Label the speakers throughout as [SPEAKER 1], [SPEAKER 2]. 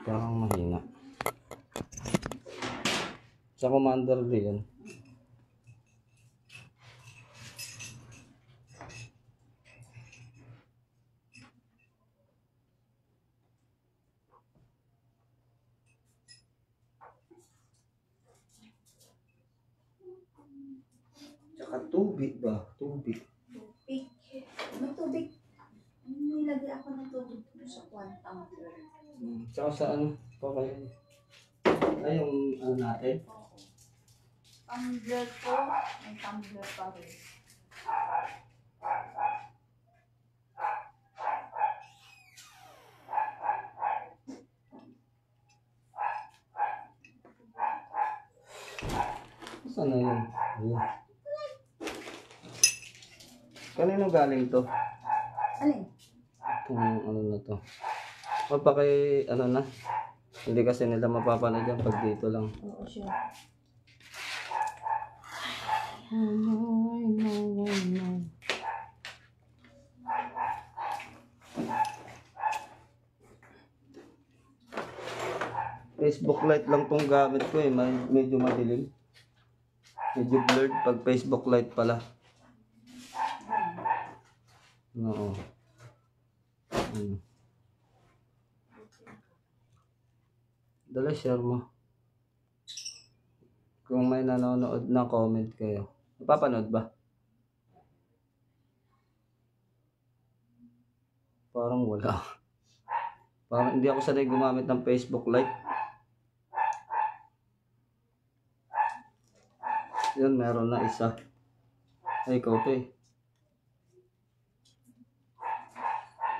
[SPEAKER 1] Parang mahina. Sa commander din yan. Tsaka tubig ba? Tubig.
[SPEAKER 2] Tubig. May tubig. Nilagay ako ng tubig dito sa quantum.
[SPEAKER 1] Tsaka sa ano? Okay. Ay, yung ano natin?
[SPEAKER 2] Oo. Tumbler ko. May tumbler pa rin.
[SPEAKER 1] Saan na yun? Ayun. Kanino galing to?
[SPEAKER 2] Alin?
[SPEAKER 1] Itong ano na to. Mapaki ano na. Hindi kasi nila mapapanood yan pag dito lang.
[SPEAKER 2] Oo, sure.
[SPEAKER 1] I know. Facebook Lite lang tong gamit ko eh. Medyo madilim. Medyo blurred pag Facebook Lite pala. Oo. Dala share mo. Kung may nanonood na comment kayo. Napapanood ba? Parang wala. Parang hindi ako sanay gumamit ng Facebook Lite. Yun, meron na isa. Ay, ikaw to eh.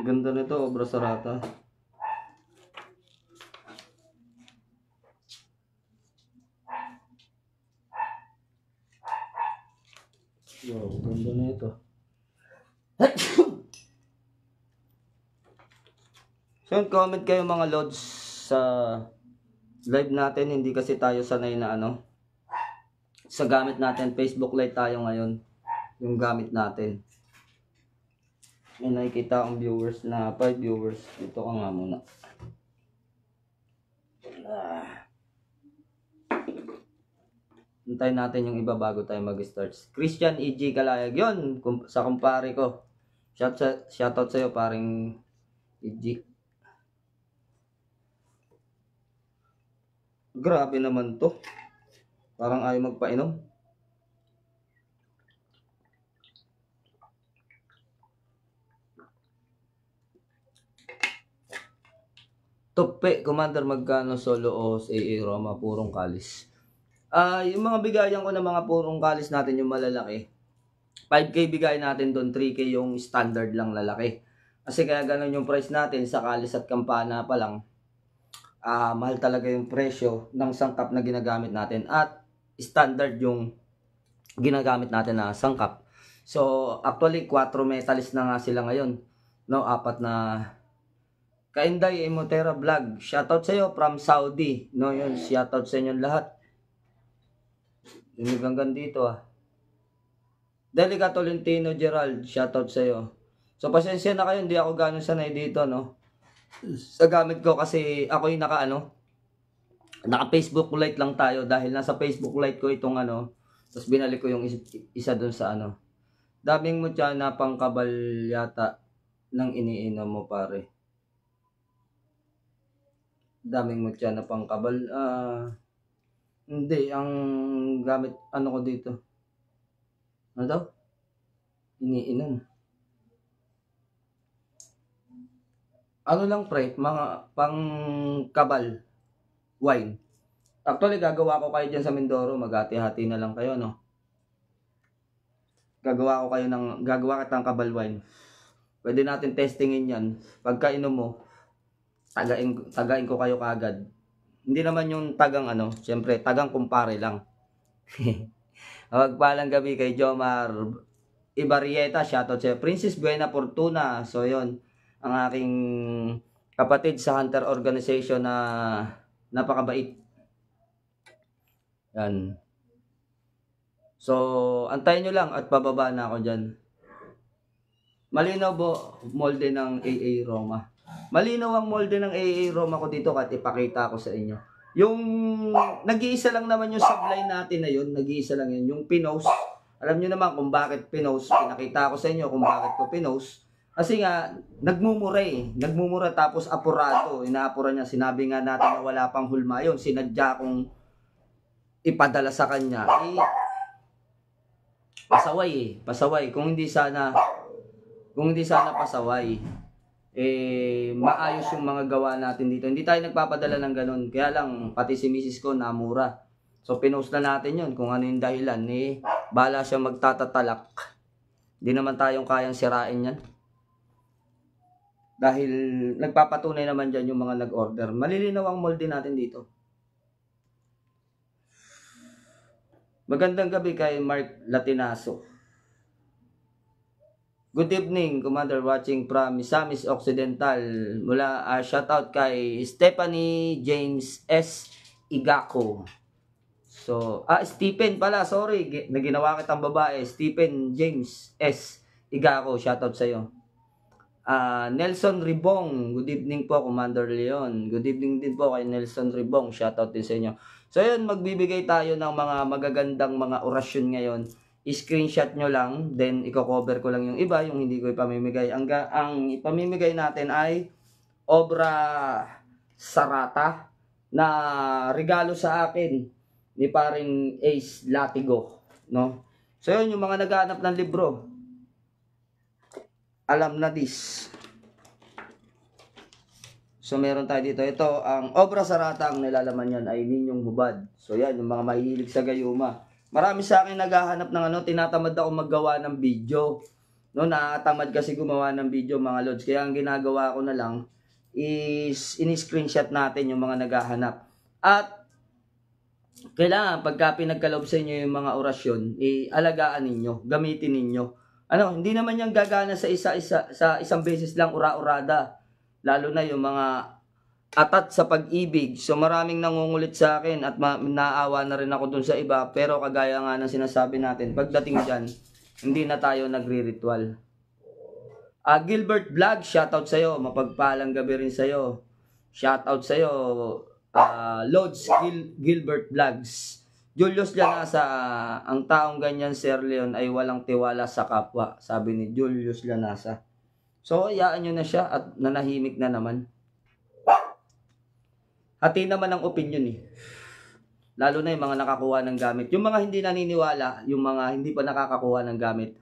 [SPEAKER 1] Ganda nito, Obra Sarata. Wow, ganda nito. So, comment kayo mga lods sa live natin. Hindi kasi tayo sanay na ano. Sa gamit natin, Facebook Lite tayo ngayon. Yung gamit natin. May nakikita akong viewers na 5 viewers. Dito ka nga muna. Hintayin natin yung iba bago tayo mag-start. Christian E.G. Kalayag. Yun, sa kumpare ko. Shoutout sa'yo, paring E.G. Grabe naman to. Parang ayaw magpainom. Tope, Commander, magkano solo o AA Roma, purong kalis? Yung mga bigayan ko ng mga purong kalis natin, yung malalaki. 5K bigay natin doon, 3K yung standard lang lalaki. Kasi kaya ganun yung price natin sa kalis at kampana pa lang. Mahal talaga yung presyo ng sangkap na ginagamit natin. At standard yung ginagamit natin na sangkap. So, actually, 4 metalist na nga sila ngayon. No, 4 na Kainday Emotera Vlog. Shoutout sa iyo from Saudi. No, yun, shoutout sa inyo lahat. Yung hanggang dito Delica Tolentino Gerald, shoutout sa iyo. So, pasensya na kayo, hindi ako gano'n sanay dito, no. Sa gamit ko kasi ako yung naka Facebook Lite lang tayo dahil nasa Facebook Lite ko itong tapos binalik ko yung isa doon sa Daming mo tiyan na pangkabal yata ng iniinom mo, pare. Daming mo tiyan na pangkabal. Hindi, ang gamit ko dito. Ano daw? Iniinom. Ano lang pre, mga pangkabal wine. Actually, gagawa ko kayo dyan sa Mindoro. Maghati-hati na lang kayo, no? Gagawa kitang kabal wine. Pwede natin testingin yan. Pagka inom mo, tagain ko kayo kagad. Hindi naman yung tagang siyempre tagang kumpare lang. Magpalang gabi kay Jomar Ibarieta, shoutout sa Princess Buena Fortuna. So yon, ang aking kapatid sa Hunter Organization na napakabait. Yan. So, antayin nyo lang at bababa na ako dyan. Malinaw po molde ng AA Roma. Malinaw ang molde ng AA Roma ko dito at ipakita ko sa inyo. Yung nag-iisa lang naman yung sublight natin na yun, nag-iisa lang yun. Yung pinost, alam nyo naman kung bakit pinost, pinakita ko sa inyo kung bakit ko pinost. Kasi nga, nagmumura eh. Nagmumura tapos apurado. Inaapura niya. Sinabi nga natin na wala pang hulma yun. Sinadya kong ipadala sa kanya. Eh, pasaway eh. Pasaway. Kung hindi sana pasaway, eh, maayos yung mga gawa natin dito. Hindi tayo nagpapadala ng ganun. Kaya lang, pati si misis ko namura. So, pinost na natin yun. Kung ano yung dahilan, eh, bala siya magtatatalak. Hindi naman tayong kayang sirain yan. Dahil nagpapatunay naman dyan yung mga nag-order. Malilinaw ang molde natin dito. Magandang gabi kay Mark Latinaso. Good evening, Commander, watching from Misamis Occidental. Mula shoutout kay Stephanie James S. Igako. So, Stephen pala, sorry. Naginawa kitang babae. Stephen James S. Igako, shoutout sa'yo. Nelson Ribong, good evening po, Commander Leon. Good evening din po kay Nelson Ribong, shoutout din sa inyo. So yun, magbibigay tayo ng mga magagandang mga orasyon ngayon. I-screenshot nyo lang, then i-cover ko lang yung iba, yung hindi ko ipamimigay. Ang ipamimigay natin ay obra sarata na regalo sa akin ni paring Ace Latigo, no? So yun, yung mga naghahanap ng libro, alam na this. So meron tayo dito. Ito, ang obra sarata, ang nilalaman yan ay Ninyong Hubad. So yan, yung mga mahihilig sa gayuma. Marami sa akin naghahanap ng tinatamad ako maggawa ng video. No, nakatamad kasi gumawa ng video, mga lods. Kaya ang ginagawa ko na lang is ini-screenshot natin yung mga naghahanap. At kailangan pagka pinagkaloob sa inyo yung mga orasyon, alagaan ninyo, gamitin ninyo. Hindi naman yan gagana sa isang beses lang ura-urada. Lalo na yung mga atat sa pag-ibig. So maraming nangungulit sa akin at naawa na rin ako dun sa iba. Pero kagaya nga ng sinasabi natin, pagdating dyan, hindi na tayo nagre-ritual. Gilbert Vlog, shoutout sa'yo. Mapagpalang gabi rin sa'yo. Shoutout sa'yo, Lods Gilbert Vlogs. Julius Lanasa, ang taong ganyan, Sir Leon, ay walang tiwala sa kapwa, sabi ni Julius Lanasa. So, hayaan nyo na siya at nanahimik na naman. Hati naman ang opinion eh. Lalo na yung mga nakakuha ng gamit. Yung mga hindi naniniwala, yung mga hindi pa nakakakuha ng gamit,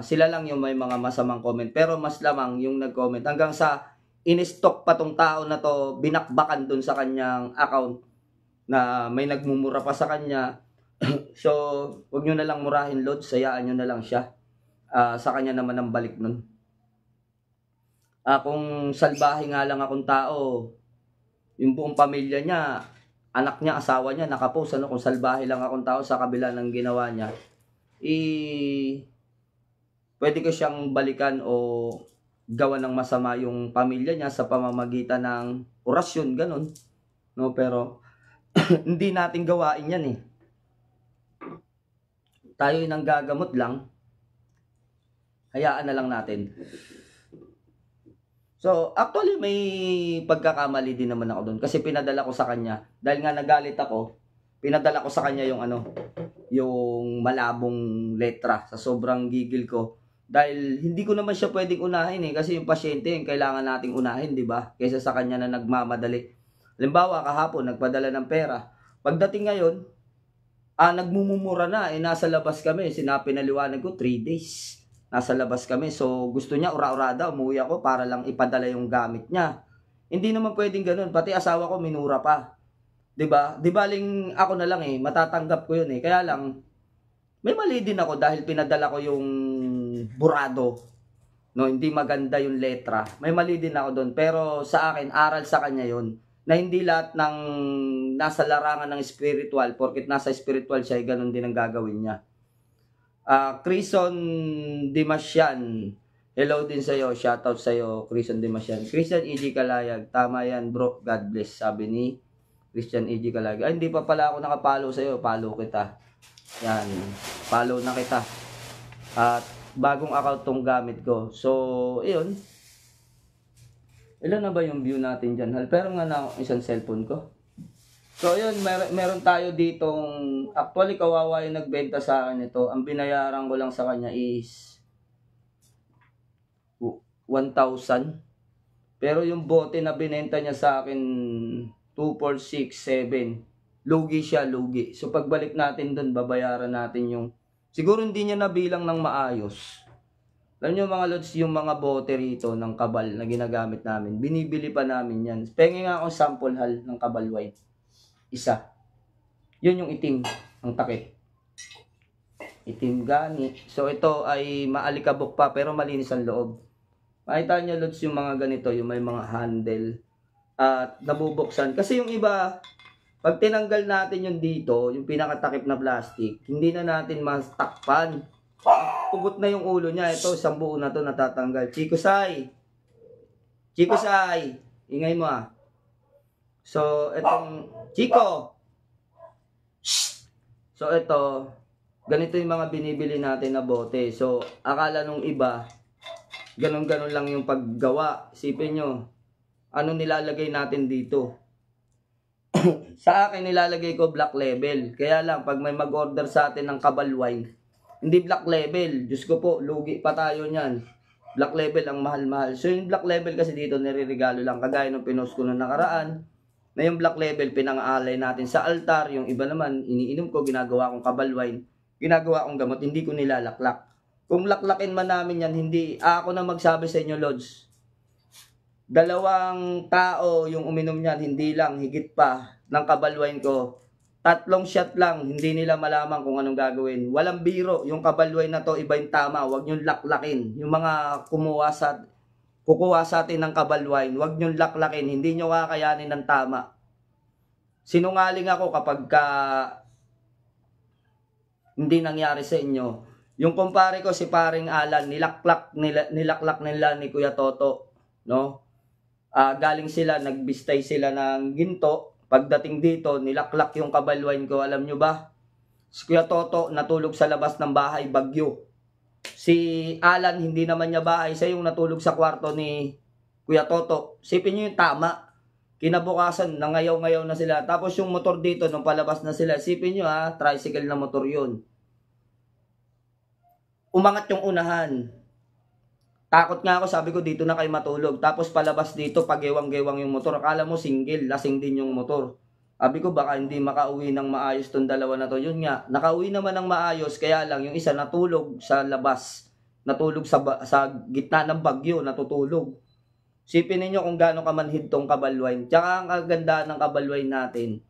[SPEAKER 1] sila lang yung may mga masamang comment. Pero mas lamang yung nag-comment. Hanggang sa in-stock pa tong tao na to, binakbakan dun sa kanyang account na may nagmumura pa sa kanya. So, wag nyo na lang murahin, Lord. Sayaan nyo na lang siya. Sa kanya naman ang balik nun. Kung salbahe nga lang akong tao, yung buong pamilya niya, anak niya, asawa niya, nakapost, kung salbahe lang akong tao sa kabila ng ginawa niya, pwede ko siyang balikan o gawa ng masama yung pamilya niya sa pamamagitan ng orasyon, ganun. No, pero hindi natin gawain yan eh. Tayo nang gagamot lang. Hayaan na lang natin. So, actually may pagkakamali din naman ako doon kasi pinadala ko sa kanya. Dahil nga nagalit ako, pinadala ko sa kanya yung yung malabong letra sa sobrang gigil ko. Dahil hindi ko naman siya pwedeng unahin eh kasi yung pasyente yung kailangan nating unahin, di ba? Kaysa sa kanya na nagmamadali. Halimbawa, kahapon, nagpadala ng pera. Pagdating ngayon, nagmumumura na. Nasa labas kami. Pinaliwanag ko, 3 days. Nasa labas kami. So, gusto niya, ura-urada. Umuwi ako para lang ipadala yung gamit niya. Hindi naman pwedeng ganun. Pati asawa ko, minura pa. Diba? Di baling ako na lang eh. Matatanggap ko yun eh. Kaya lang, may mali din ako dahil pinadala ko yung burado. No, hindi maganda yung letra. May mali din ako doon. Pero sa akin, aral sa kanya yun. Na hindi lahat ng nasa larangan ng spiritual, porket nasa spiritual siya, ganun din ang gagawin niya. Crison Dimasyan, hello din sa'yo, shoutout sa'yo, Crison Dimasyan. Christian E.G. Kalayag, tama yan bro, God bless, sabi ni Christian E.G. Kalayag. Hindi pa pala ako nakapalo sa'yo, follow kita. Yan, follow na kita. At bagong account tong gamit ko. So, yun. Ilan na ba yung view natin dyan, Hal? Pero nga na isang cellphone ko. So, yun, meron tayo ditong, actually, kawawa yung nagbenta sa akin ito. Ang binayaran ko lang sa kanya is 1,000. Pero yung bote na binenta niya sa akin, 2,467. Lugi siya, lugi. So, pagbalik natin doon, babayaran natin yung, siguro hindi niya nabilang ng maayos. Alam nyo mga lods, yung mga bote rito ng Kabal na ginagamit namin, binibili pa namin yan. Pengi nga akong sample, Hal, ng Kabal White. Isa. Yun yung itim, ang takip. Itim gani. So ito ay maalikabok pa pero malinis ang loob. Makita nyo lods yung mga ganito, yung may mga handle at nabubuksan. Kasi yung iba, pag tinanggal natin yung dito, yung pinakatakip na plastic, hindi na natin mastakpan. Pugot na yung ulo niya. Ito, isang buo na to natatanggal. Chico Sai! Chico Sai! Ingay mo ah. So, itong Chico! So, ito, ganito yung mga binibili natin na bote. So, akala nung iba, ganun-ganun lang yung paggawa. Isipin nyo, ano nilalagay natin dito? Sa akin, nilalagay ko black label. Kaya lang, pag may mag-order sa atin ng Kabal Wine, hindi black label. Diyos ko po, lugi pa tayo niyan. Black label ang mahal-mahal. So, yung black label kasi dito, niririgalo lang. Kagaya nung pinost ko nung nakaraan, na yung black label, pinang-aalay natin sa altar. Yung iba naman, iniinom ko, ginagawa kong Kabal Wine. Ginagawa kong gamot, hindi ko nilalaklak. Kung laklakin man namin yan, hindi, ako na magsabi sa inyo, Lods. 2 tao yung uminom niyan, hindi lang, higit pa, ng Kabal Wine ko. 3 shot lang, hindi nila malaman kung anong gagawin. Walang biro, yung Kabal Wine na to, iba yung tama, huwag nyo laklakin. Yung mga kukuha sa atin ng Kabal Wine, huwag nyo laklakin, hindi nyo kakayanin ng tama. Sinungaling ako kapag hindi nangyari sa inyo. Yung kumpare ko si paring Alan, nilaklak nila ni Kuya Toto, no? Galing sila, nagbistay sila ng ginto. Pagdating dito, nilaklak yung Kabal Wine ko. Alam nyo ba? Si Kuya Toto natulog sa labas ng bahay, bagyo. Si Alan, hindi naman niya bahay. Siya yung natulog sa kwarto ni Kuya Toto. Sipin nyo yung tama. Kinabukasan, nangayaw-ngayaw na sila. Tapos yung motor dito, nung palabas na sila, sipin nyo tricycle na motor yun. Umangat yung unahan. Takot nga ako, sabi ko dito na kayo matulog. Tapos palabas dito, pagewang-gewang yung motor. Akala mo single, lasing din yung motor. Sabi ko baka hindi makauwi ng maayos tong dalawa na to. Yun nga, nakauwi naman ng maayos, kaya lang yung isa natulog sa labas. Natulog sa gitna ng bagyo, natutulog. Sipin ninyo kung gaano kamanhid tong Kabal Wine. Tsaka ang kagandahan ng Kabal Wine natin,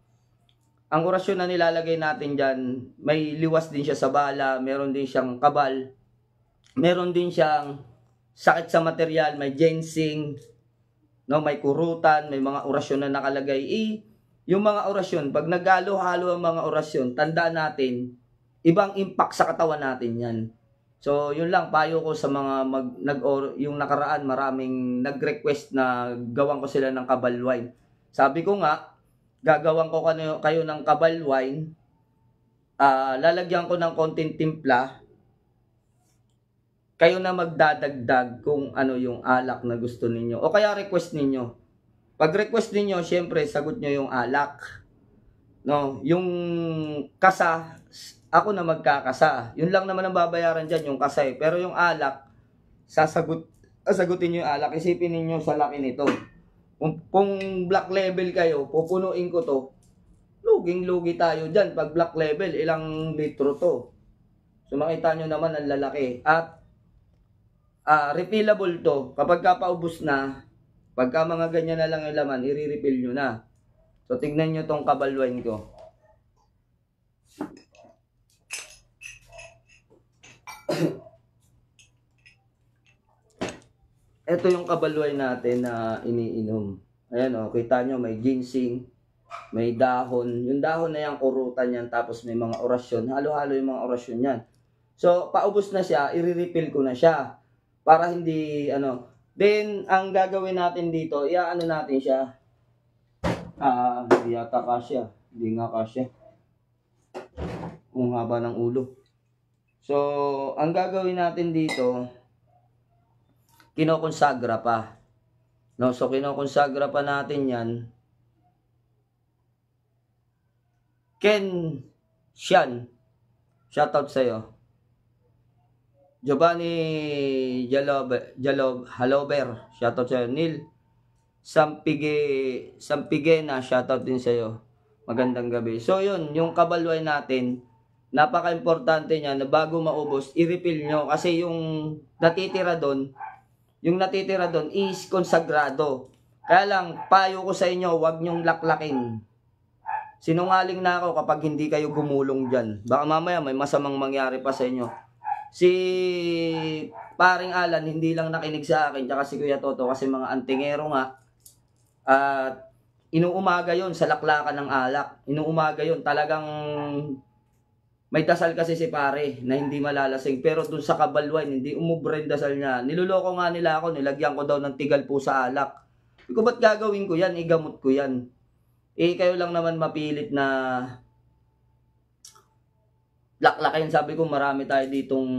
[SPEAKER 1] ang orasyon na nilalagay natin dyan, may liwas din siya sa bala, meron din siyang kabal, meron din siyang sakit sa material, may ginseng, no, may kurutan, may mga orasyon na nakalagay. Yung mga orasyon, pag naghalo-halo ang mga orasyon, tandaan natin, ibang impact sa katawan natin yan. So, yun lang, payo ko sa mga yung nakaraan, maraming nag-request na gawan ko sila ng Kabal Wine. Sabi ko nga, gagawan ko kayo ng Kabal Wine, lalagyan ko ng konting timpla, kayo na magdadagdag kung ano yung alak na gusto ninyo. O kaya request ninyo. Pag request ninyo, syempre, sagot nyo yung alak. No, yung kasa, ako na magkakasa. Yun lang naman ang babayaran dyan, yung kasay. Pero yung alak, sagutin nyo yung alak. Isipin ninyo sa laki nito. Kung black label kayo, pupunuin ko to. Luging-lugi tayo dyan. Pag black label, ilang litro to. So makita nyo naman ang lalaki. At refillable to. Kapag kapaubos na, pagka mga ganyan na lang yung laman, i-refill nyo na. So tignan nyo tong Kabal Wine ko. Ito yung Kabal Wine natin na iniinom. Ayan kita nyo, may ginseng, may dahon. Yung dahon na yan, kurutan yan, tapos may mga orasyon. Halo-halo yung mga orasyon yan. So, paubos na siya, i-refill ko na siya. Para hindi, Then, ang gagawin natin dito, iaano natin siya. Hindi yata kasya. Hindi nga kasya. Kung haba ng ulo. So, ang gagawin natin dito, kinokonsagra pa. No, so kinokonsagra pa natin yan. Ken Sian, shoutout sa'yo. Giovanni Halober, shoutout sa'yo. Neil Sampigena, shoutout din sa'yo. Magandang gabi. So yun, yung kabalway natin, napaka-importante niya na bago maubos, i-refill nyo. Kasi yung natitira doon is konsagrado. Kaya lang, payo ko sa inyo, huwag nyong laklakin. Sinungaling na ako kapag hindi kayo gumulong dyan. Baka mamaya may masamang mangyari pa sa inyo. Si paring Alan hindi lang nakinig sa akin, tsaka si Kuya Toto kasi mga antingero nga. At inuumaga yon sa laklakan ng alak. Inuumaga yon talagang may dasal kasi si pare na hindi malalasing. Pero dun sa kabalwan, hindi umubre yung dasal niya. Niluloko nga nila ako, nilagyan ko daw ng tigal po sa alak. Ikaw ba't gagawin ko yan? Igamot ko yan. Kayo lang naman mapilit na laklakin. Sabi ko marami tayo ditong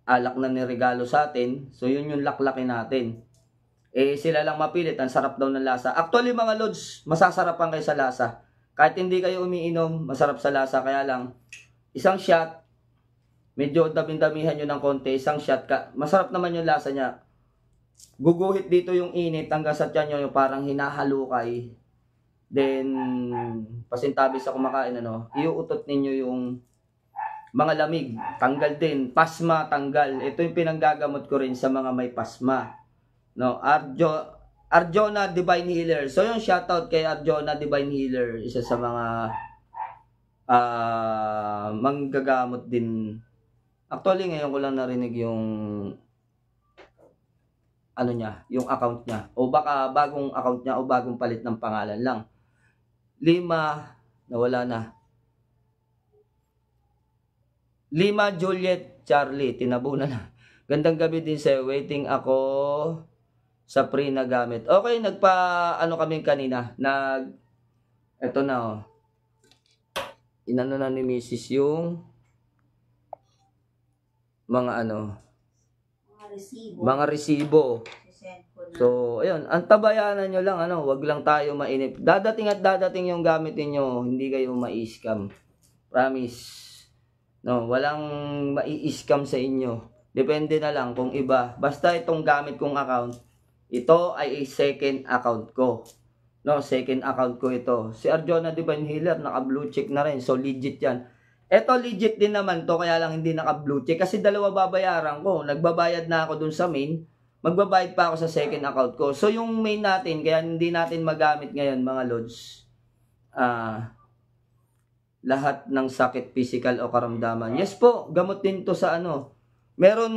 [SPEAKER 1] alak na niregalo sa atin. So yun yung laklakin natin. Sila lang mapilit. Ang sarap daw ng lasa. Actually mga lods, masasarapan kayo sa lasa. Kahit hindi kayo umiinom, masarap sa lasa. Kaya lang, isang shot, medyo dami-damihan nyo ng konti. Isang shot, masarap naman yung lasa niya. Guguhit dito yung init hanggang sa tiyan nyo yung parang hinahalukay. Then, pasintabi sa kumakain, iuutot ninyo yung mga lamig. Tanggal din. Pasma, tanggal. Ito yung pinanggagamot ko rin sa mga may pasma. No, Arjona Divine Healer. So, yung shoutout kay Arjona Divine Healer. Isa sa mga manggagamot din. Actually, ngayon ko lang narinig yung yung account niya. O baka bagong account niya o bagong palit ng pangalan lang. Nawala na. Lima Juliet Charlie, tinabunan na. Gandang gabi din sa'yo. Waiting ako sa free na gamit. Okay, kami kanina. Eto na inano na ni Mrs. yung mga mga resibo. So, ayun, ang tabayanan nyo lang, wag lang tayo mainip. Dadating at dadating yung gamit niyo, hindi kayo ma-scam. Promise. No, walang mai-scam sa inyo. Depende na lang kung iba. Basta itong gamit kong account, ito ay second account ko. No, second account ko ito. Si Arjona Divine Healer, naka-blue check na rin. So, legit yan. Ito legit din naman to, kaya lang hindi naka-blue check. Kasi dalawa babayaran ko. Nagbabayad na ako dun sa main. Magbabayad pa ako sa second account ko. So, yung main natin, kaya hindi natin magamit ngayon, mga lods. Lahat ng sakit, physical o karamdaman. Yes po, gamot din to sa Meron,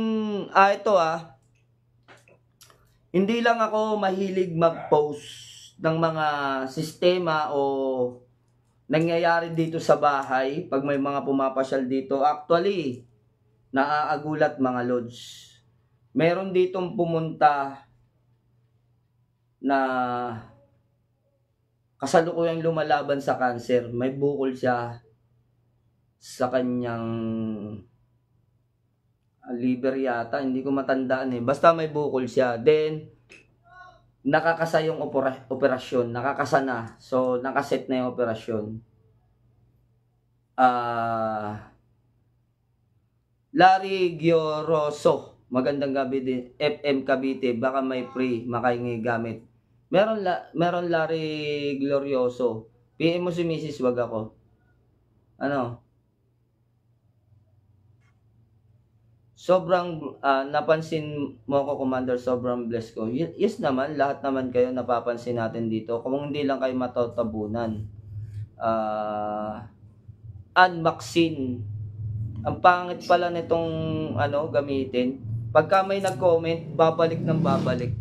[SPEAKER 1] hindi lang ako mahilig mag-post ng mga sistema o nangyayari dito sa bahay pag may mga pumapasyal dito. Actually, naaagulat mga lods. Meron ditong pumunta na kasalukuyang lumalaban sa cancer. May bukol siya sa kanyang liver yata. Hindi ko matandaan eh. Basta may bukol siya. Then, nakakasa yung operasyon. Nakakasa na. So, nakaset na yung operasyon. Larry Gioroso. Magandang gabi din. FM Cavite. Baka may free makahingi gamit. Meron Larry Glorioso. PM mo si Mrs. Wag ako. Sobrang napansin mo ko, Commander, sobrang blessed ko. Yes naman, lahat naman kayo napapansin natin dito. Kung hindi lang kayo matatabunan. Ann Maxine. Ang pangit pala nitong gamitin. Pagka may nag-comment, babalik ng babalik.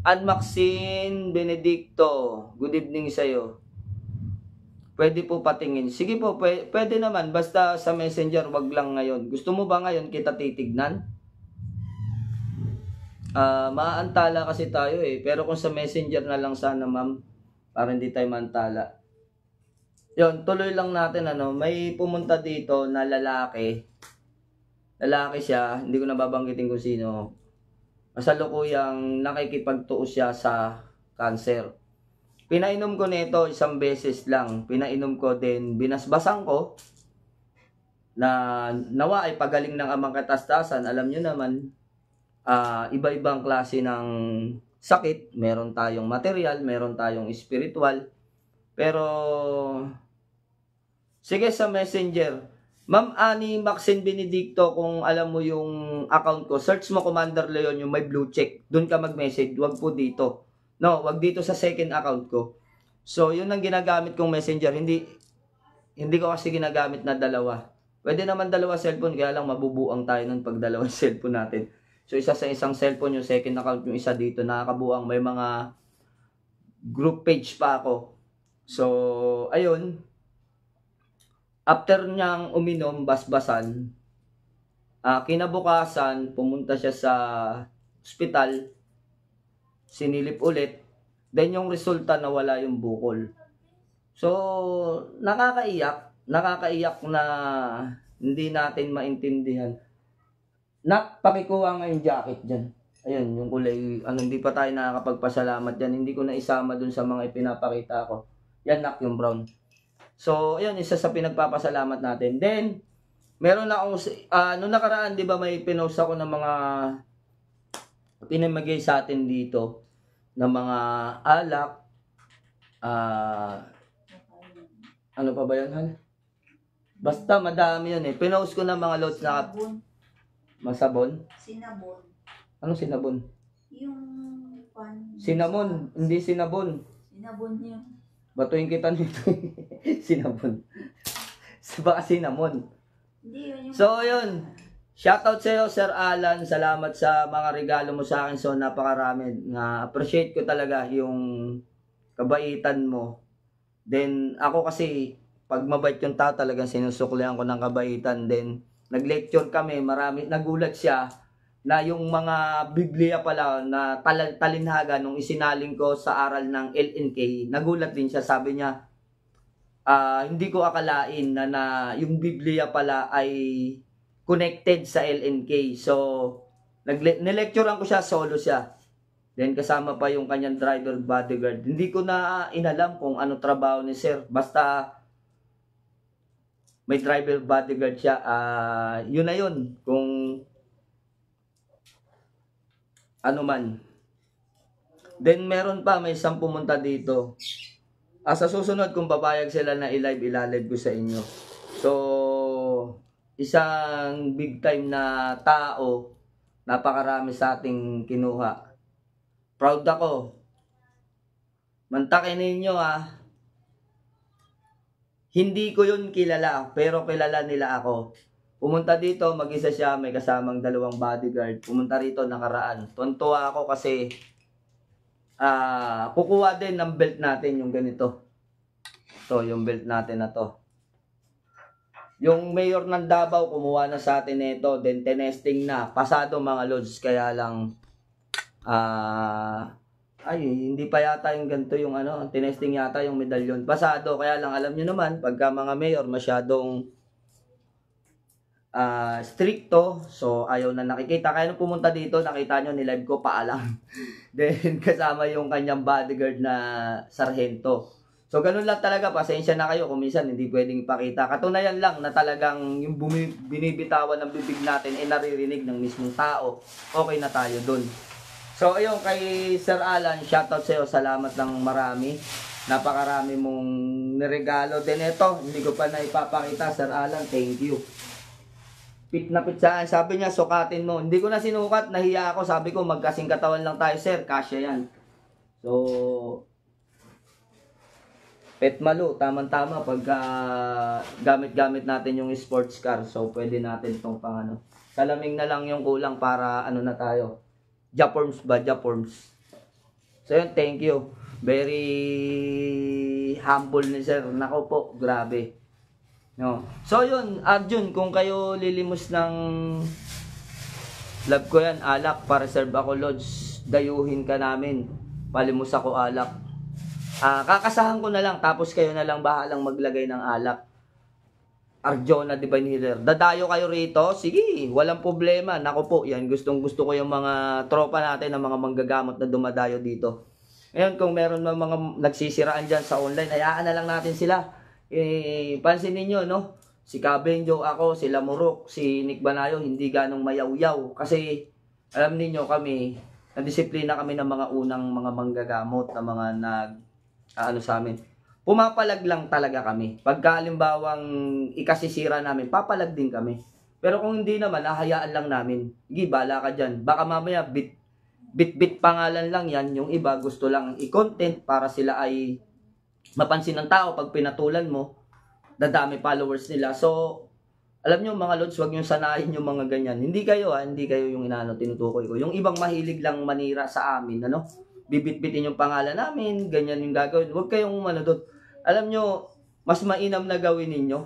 [SPEAKER 1] Ann Maxine Benedicto. Good evening sa'yo. Pwede po patingin. Sige po, pwede naman. Basta sa messenger, wag lang ngayon. Gusto mo ba ngayon kita titignan? Maantala kasi tayo eh. Pero kung sa messenger na lang sana, ma'am, para hindi tayo maantala. Yun, tuloy lang natin may pumunta dito na lalaki. Lalaki siya, hindi ko nababanggitin kung sino. Masalukuyang nakikipagtuos siya sa cancer. Pinainom ko nito isang beses lang. Pinainom ko din, binasbasan ko na nawa ay pagaling ng amang katastasan. Alam nyo naman, iba-ibang klase ng sakit. Meron tayong material, meron tayong spiritual. Pero, sige sa messenger, Ma'am Annie Maxine Benedicto, kung alam mo yung account ko, search mo Commander Leon, yung may blue check. Doon ka mag-message, wag po dito. No, wag dito sa second account ko. So, yun ang ginagamit kong messenger. Hindi ko kasi ginagamit na dalawa. Pwede naman dalawa cellphone, kaya lang mabubuang tayo ng pag dalawang cellphone natin. So, isa sa isang cellphone, yung second account, yung isa dito, nakakabuang. May mga group page pa ako. So, ayun. After niyang uminom, basbasan, kinabukasan, pumunta siya sa ospital, sinilip ulit, then yung resulta nawala yung bukol. So, nakakaiyak na hindi natin maintindihan. Pakikuha nga yung jacket dyan. Ayun, yung kulay, hindi pa tayo nakakapagpasalamat dyan. Hindi ko na isama dun sa mga ipinapakita ko. Yan, yung brown. So, ayun, isa sa pinagpapasalamat natin. Then, meron na akong, noong nakaraan, di ba may pinost ako ng mga pinamagay sa atin dito, ng mga alak, ano pa ba yun, Han? Basta madami yun eh. Pinost ko ng mga loads na masabon.
[SPEAKER 2] Sinabon.
[SPEAKER 1] Anong sinabon?
[SPEAKER 2] Yung
[SPEAKER 1] Cinnamon, hindi sinabon.
[SPEAKER 2] Sinabon yun.
[SPEAKER 1] Batuin kita nito. Sinabon. Baka cinnamon.
[SPEAKER 2] Hindi yun yung...
[SPEAKER 1] So, yun. Shoutout sa iyo, Sir Alan. Salamat sa mga regalo mo sa akin. So, napakarami. Appreciate ko talaga yung kabaitan mo. Then, ako kasi, pag mabait yung tao, talagang sinusuklihan ko ng kabaitan. Then, nag-lecture kami. Marami, nagulat siya na yung mga Biblia pala na talinhaga nung isinaling ko sa aral ng LNK, nagulat din siya. Sabi niya, hindi ko akalain na yung Biblia pala ay connected sa LNK. So, nilecturean ko siya, solo siya. Then kasama pa yung kanyang driver bodyguard. Hindi ko na inalam kung ano trabaho ni Sir. Basta may driver bodyguard siya. Yun na yun. Kung ano man. Then meron pa, may isang pumunta dito. Sa susunod kung papayag sila na i-live ko sa inyo. So, isang big time na tao, napakarami sa ating kinuha. Proud ako. Mantakin ninyo Hindi ko yun kilala, pero kilala nila ako. Pumunta dito, mag-isa siya, may kasamang 2 bodyguard. Pumunta rito nakaraan. Tuntua ako kasi kukuha din ng belt natin, yung ganito. Ito, yung belt natin na to. Yung mayor ng Davao, kumuha na sa atin nito. Then, tinesting na. Pasado mga lods. Kaya lang, hindi pa yata yung ganito yung tinesting yata yung medalyon. Pasado, kaya lang alam nyo naman, pagka mga mayor masyadong stricto, so ayaw na nakikita. Kaya nung pumunta dito, nakita nyo, nilive ko paalang. Then, kasama yung kanyang bodyguard na sarhento. So, ganun lang talaga. Pasensya na kayo kung minsan hindi pwedeng ipakita. Katunayan lang na talagang yung binibitawan ng bibig natin ay naririnig ng mismong tao. Okay na tayo dun. So, ayun, kay Sir Alan, shoutout sa iyo. Salamat ng marami. Napakarami mong niregalo. Then ito, hindi ko pa na ipapakita, Sir Alan. Thank you. Pit na pit saan. Sabi niya, sukatin mo. Hindi ko na sinukat. Nahiya ako. Sabi ko, magkasing katawan lang tayo, sir. Kasya yan. So, Petmalu, tamang-tama pagka gamit-gamit natin yung sports car. So, pwede natin itong salaming na lang yung kulang para na tayo. Japorms ba? Japorms. So, yun, thank you. Very humble ni sir. Nako po, grabe. No. So, yun, Arjun, kung kayo lilimos ng love ko yan, alak, para serve ako, Lodge, dayuhin ka namin. Palimos ako alak. Kakasahan ko na lang, tapos kayo na lang bahalang maglagay ng alak. Arjona Divine Healer. Dadayo kayo rito? Sige, walang problema. Nako po, yan, gustong gusto ko yung mga tropa natin, ng mga manggagamot na dumadayo dito. Ngayon, kung meron na mga nagsisiraan dyan sa online, hayaan na lang natin sila. Pansin ninyo, no? Si Kabenjo, ako, si Lamurok, si Nick Banayo, hindi ganong mayaw-yaw. Kasi, alam ninyo kami, nadisiplina kami ng mga unang mga manggagamot na mga ano sa amin. Pumapalag lang talaga kami. Pagka halimbawang ikasisira namin, papalag din kami. Pero kung hindi naman, hahayaan lang namin. Sige, bala ka dyan. Baka mamaya, bit pangalan lang yan. Yung iba, gusto lang i-content para sila ay mapansin ng tao. Pag pinatulan mo, dadami followers nila. So, alam nyo mga lods, huwag nyo sanayin yung mga ganyan. Hindi kayo yung tinutukoy ko. Yung ibang mahilig lang manira sa amin, ano? Bibit-bitin yung pangalan namin, ganyan yung gagawin. Huwag kayong doon. Alam nyo, mas mainam na gawin ninyo.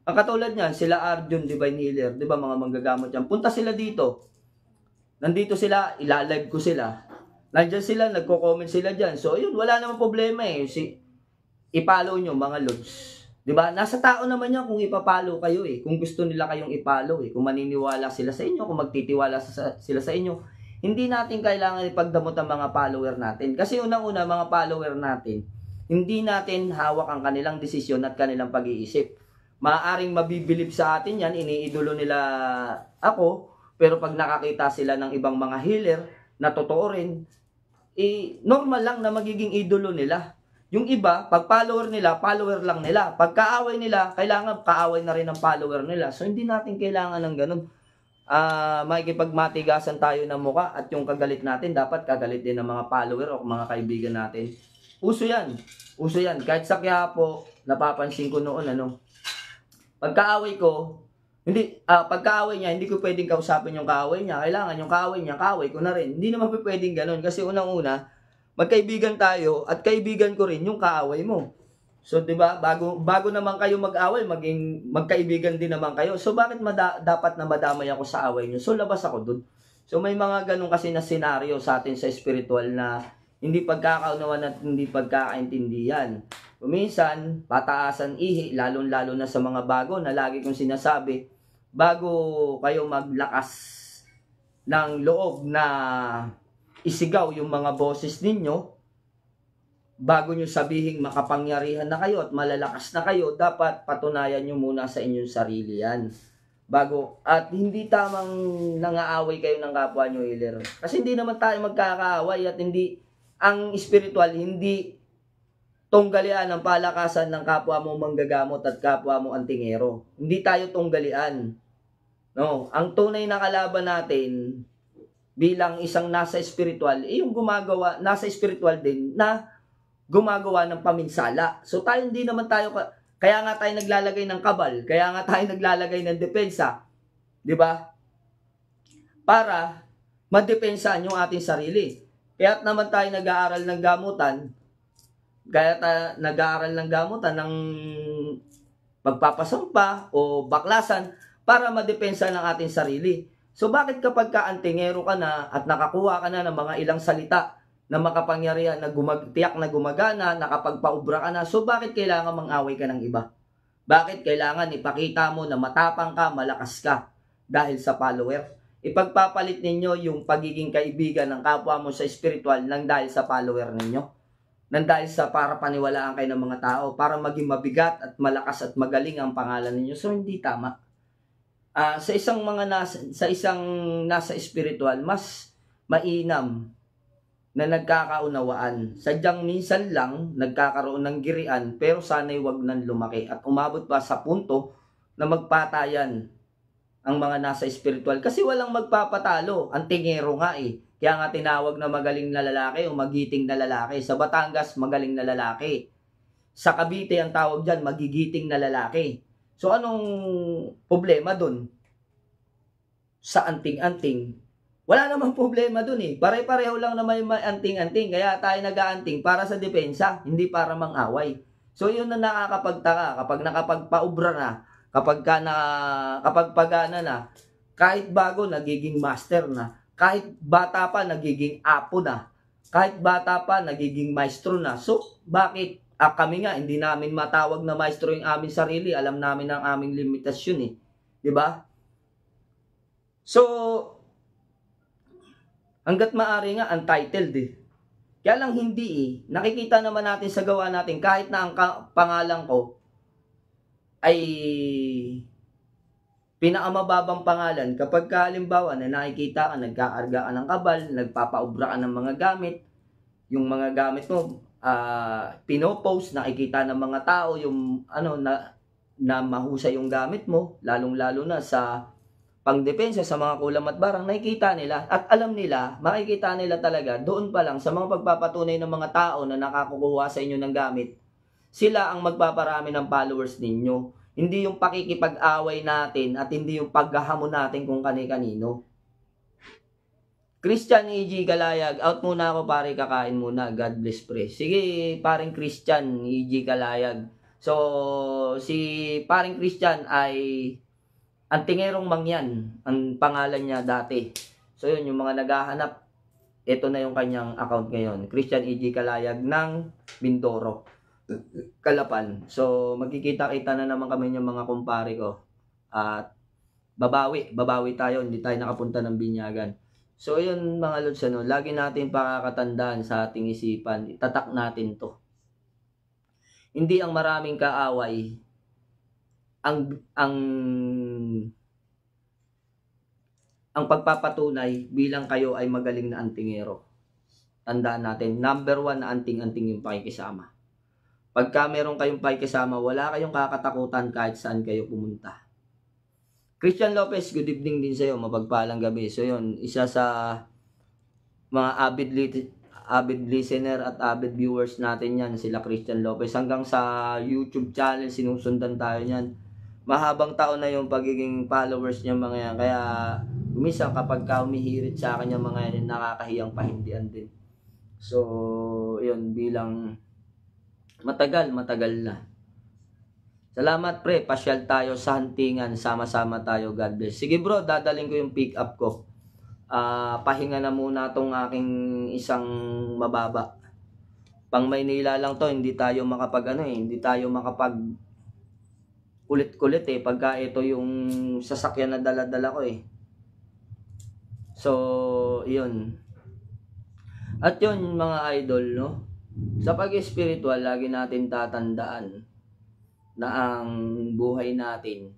[SPEAKER 1] Ang katulad niyan, sila Arjun, Divine Healer, di ba mga manggagamot yan? Punta sila dito. Nandito sila, ilalive ko sila. Nandiyan sila, nagko-comment sila dyan. So, yun, wala namang problema eh. I-follow nyo mga lods. Di ba? Nasa tao naman yan kung ipapalo kayo eh. Kung gusto nila kayong ipalo eh. Kung maniniwala sila sa inyo, kung magtitiwala sila sa inyo. Hindi natin kailangan ipagdamot ang mga follower natin. Kasi unang-una, mga follower natin, hindi natin hawak ang kanilang desisyon at kanilang pag-iisip. Maaaring mabibilib sa atin yan, iniidolo nila ako, pero pag nakakita sila ng ibang mga healer na totoo rin, normal lang na magiging idolo nila. Yung iba, pag follower nila, follower lang nila. Pag kaaway nila, kailangan kaaway na rin ang follower nila. So, hindi natin kailangan ng ganun. Makikipagmatigasan tayo ng muka at yung kagalit natin, dapat kagalit din ng mga follower o mga kaibigan natin. Uso yan. Uso yan. Kahit sa Quiapo, napapansin ko noon, pagkaaway ko, pagkaaway niya, hindi ko pwedeng kausapin yung kaaway niya. Kailangan yung kaaway niya, kaaway ko na rin. Hindi naman pwedeng ganun. Kasi unang-una, magkaibigan tayo at kaibigan ko rin yung kaaway mo. So, 'di ba? Bago naman kayo mag-away, magkaibigan din naman kayo. So, bakit dapat na madamay ako sa away niyo? So, labas ako dun. So, may mga ganun kasi na senaryo sa atin sa spiritual na hindi pagkakaunawan at hindi pagkakaintindihan. Minsan, pataasan ihi, lalong-lalo na sa mga bago na lagi kong sinasabi, bago kayo maglakas ng loob na isigaw yung mga boses ninyo, bago nyo sabihin makapangyarihan na kayo at malalakas na kayo, dapat patunayan nyo muna sa inyong sarili yan. At hindi tamang nangaaway kayo ng kapwa nyo, healer. Kasi hindi naman tayo magkakaaway at ang spiritual, hindi tunggalian ang palakasan ng kapwa mo manggagamot at kapwa mo antingero. Hindi tayo tunggalian. No, ang tunay na kalaban natin bilang isang nasa spiritual, yung nasa spiritual din na gumagawa ng paminsala. So tayo hindi naman tayo, kaya nga tayo naglalagay ng kabal, kaya nga tayo naglalagay ng depensa, di ba? Para madepensahan yung ating sarili. Kaya naman tayo nag-aaral ng gamutan, ng pagpapasampa o baklasan para madepensa ng ating sarili. So bakit kapag ka-antingero ka na at nakakuha ka na ng mga ilang salita na makapangyarihan na tiyak na gumagana, nakapagpaubra ka na, so bakit kailangan mang-away ka ng iba? Bakit kailangan ipakita mo na matapang ka, malakas ka dahil sa follower? Ipagpapalit ninyo yung pagiging kaibigan ng kapwa mo sa spiritual nang dahil sa follower ninyo. Nang dahil sa para paniwalaan kayo ng mga tao, para maging mabigat at malakas at magaling ang pangalan ninyo. So hindi tama. Sa isang nasa spiritual, mas mainam na nagkakaunawaan. Sadyang minsan lang nagkakaroon ng girian, pero sana'y wag nang lumaki at umabot pa sa punto na magpatayan ang mga nasa spiritual. Kasi walang magpapatalo. Ang tingero nga eh. Kaya nga tinawag na magaling na lalaki o magiting na lalaki. Sa Batangas, magaling na lalaki. Sa Cavite, ang tawag dyan, magigiting na lalaki. So, anong problema dun? Sa anting-anting. Wala namang problema dun eh. Pare-pareho lang naman yung anting-anting. Kaya tayo nag-aanting para sa depensa, hindi para mang-away. So, yun na nakakapagtaka. Kapag nakapagpaubra na, kapag pagana na, kahit bago, nagiging master na. Kahit bata pa, nagiging apo na. Kahit bata pa, nagiging maestro na. So, bakit? Kami nga, hindi namin matawag na maestro yung aming sarili. Alam namin ang aming limitasyon eh. Diba? So, hanggat maaari nga, untitled eh. Kaya lang hindi eh. Nakikita naman natin sa gawa natin kahit na ang pangalan ko ay pinakamababang pangalan, kapag halimbawa na nakikita ka, nagkakarga ka ng kabal, nagpapaubra ka ng mga gamit, yung mga gamit mo, pinopost, nakikita ng mga tao yung na mahusay yung gamit mo, lalong-lalo na sa pangdepensa sa mga kulam at barang, nakikita nila at alam nila, makikita nila talaga doon pa lang sa mga pagpapatunay ng mga tao na nakakukuha sa inyo ng gamit, sila ang magpaparami ng followers ninyo. Hindi yung pakikipag-away natin at hindi yung paghahamon natin kung kani-kanino. Christian E.G. Kalayag, out muna ako pare, kakain muna. God bless pre. Sige, paring Christian E.G. Kalayag. So, si paring Christian ay Antingerong Mangyan, ang pangalan niya dati. So, yun, yung mga naghahanap, ito na yung kanyang account ngayon. Christian E.G. Kalayag ng Mindoro, Calapan. So, magkikita-kita na naman kami yung mga kumpare ko. At babawi tayo, hindi tayo nakapunta ng Binyagan. So, yun mga lods, lagi natin pakakatandaan sa ating isipan, itatak natin to. Hindi ang maraming kaaway ang pagpapatunay bilang kayo ay magaling na antingero. Tandaan natin, number 1 na anting-anting yung pakikisama. Pagka meron kayong pakikisama, wala kayong kakatakutan kahit saan kayo pumunta. Christian Lopez, good evening din sa'yo, mapagpalang gabi. So yun, isa sa mga avid listener at avid viewers natin yan, sila Christian Lopez. Hanggang sa YouTube channel, sinusundan tayo yan. Mahabang taon na yung pagiging followers niya mga yan. Kaya minsan kapag humihirit sa akin yung mga yan, nakakahiyang pahindihan din. So, yun, bilang matagal na. Salamat pre, pasyal tayo sa huntingan, sama-sama tayo, God bless. Sige bro, dadaling ko yung pick up ko. Pahinga na muna tong aking isang mababa. Pang Maynila lang to, hindi tayo hindi tayo makapag kulit-kulit eh, pagka ito yung sasakyan na dala-dala ko eh. So, yun. At yun mga idol, no? Sa pag-spiritual, lagi natin tatandaan na ang buhay natin,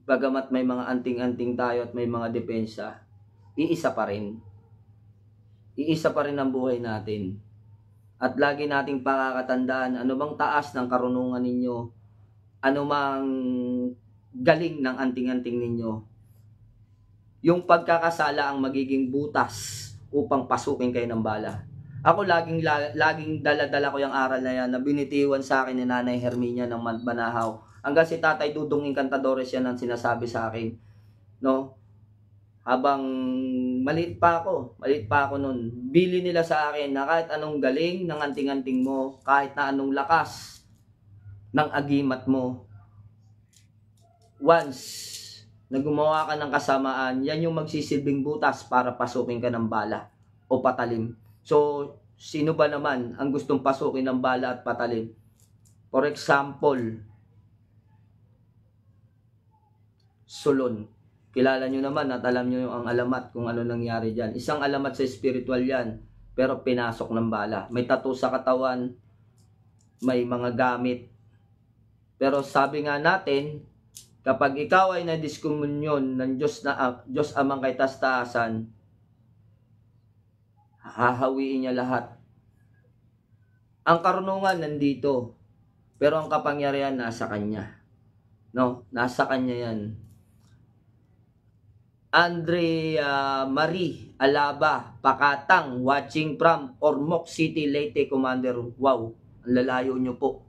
[SPEAKER 1] bagamat may mga anting-anting tayo at may mga depensa, iisa pa rin. Iisa pa rin ang buhay natin. At lagi nating pakakatandaan, ano bang taas ng karunungan ninyo, ano mang galing ng anting-anting ninyo, yung pagkakasala ang magiging butas upang pasukin kayo ng bala. Ako laging dala-dala ko yung aral na yan na binitiwan sa akin ni Nanay Herminia ng Banahaw. Hanggang si Tatay Dudong Encantadores yan ang sinasabi sa akin. No? Habang maliit pa ako noon, bili nila sa akin na kahit anong galing ng anting-anting mo, kahit na anong lakas ng agimat mo, once na gumawa ka ng kasamaan, yan yung magsisilbing butas para pasukin ka ng bala o patalim. So, sino ba naman ang gustong pasukin ng bala at patalim? For example, Sulon. Kilala nyo naman at alam nyo ang alamat kung ano nangyari dyan. Isang alamat sa spiritual yan, pero pinasok ng bala. May tattoo sa katawan, may mga gamit. Pero sabi nga natin, kapag ikaw ay na-diskomunyon ng Diyos Amang kay Tastaasan, hahawiin niya lahat. Ang karunungan nandito, pero ang kapangyarihan nasa Kanya. No? Nasa Kanya yan. Andrea Marie Alaba Pakatang, watching from Ormoc City, Leyte, Commander. Wow, ang lalayo nyo po.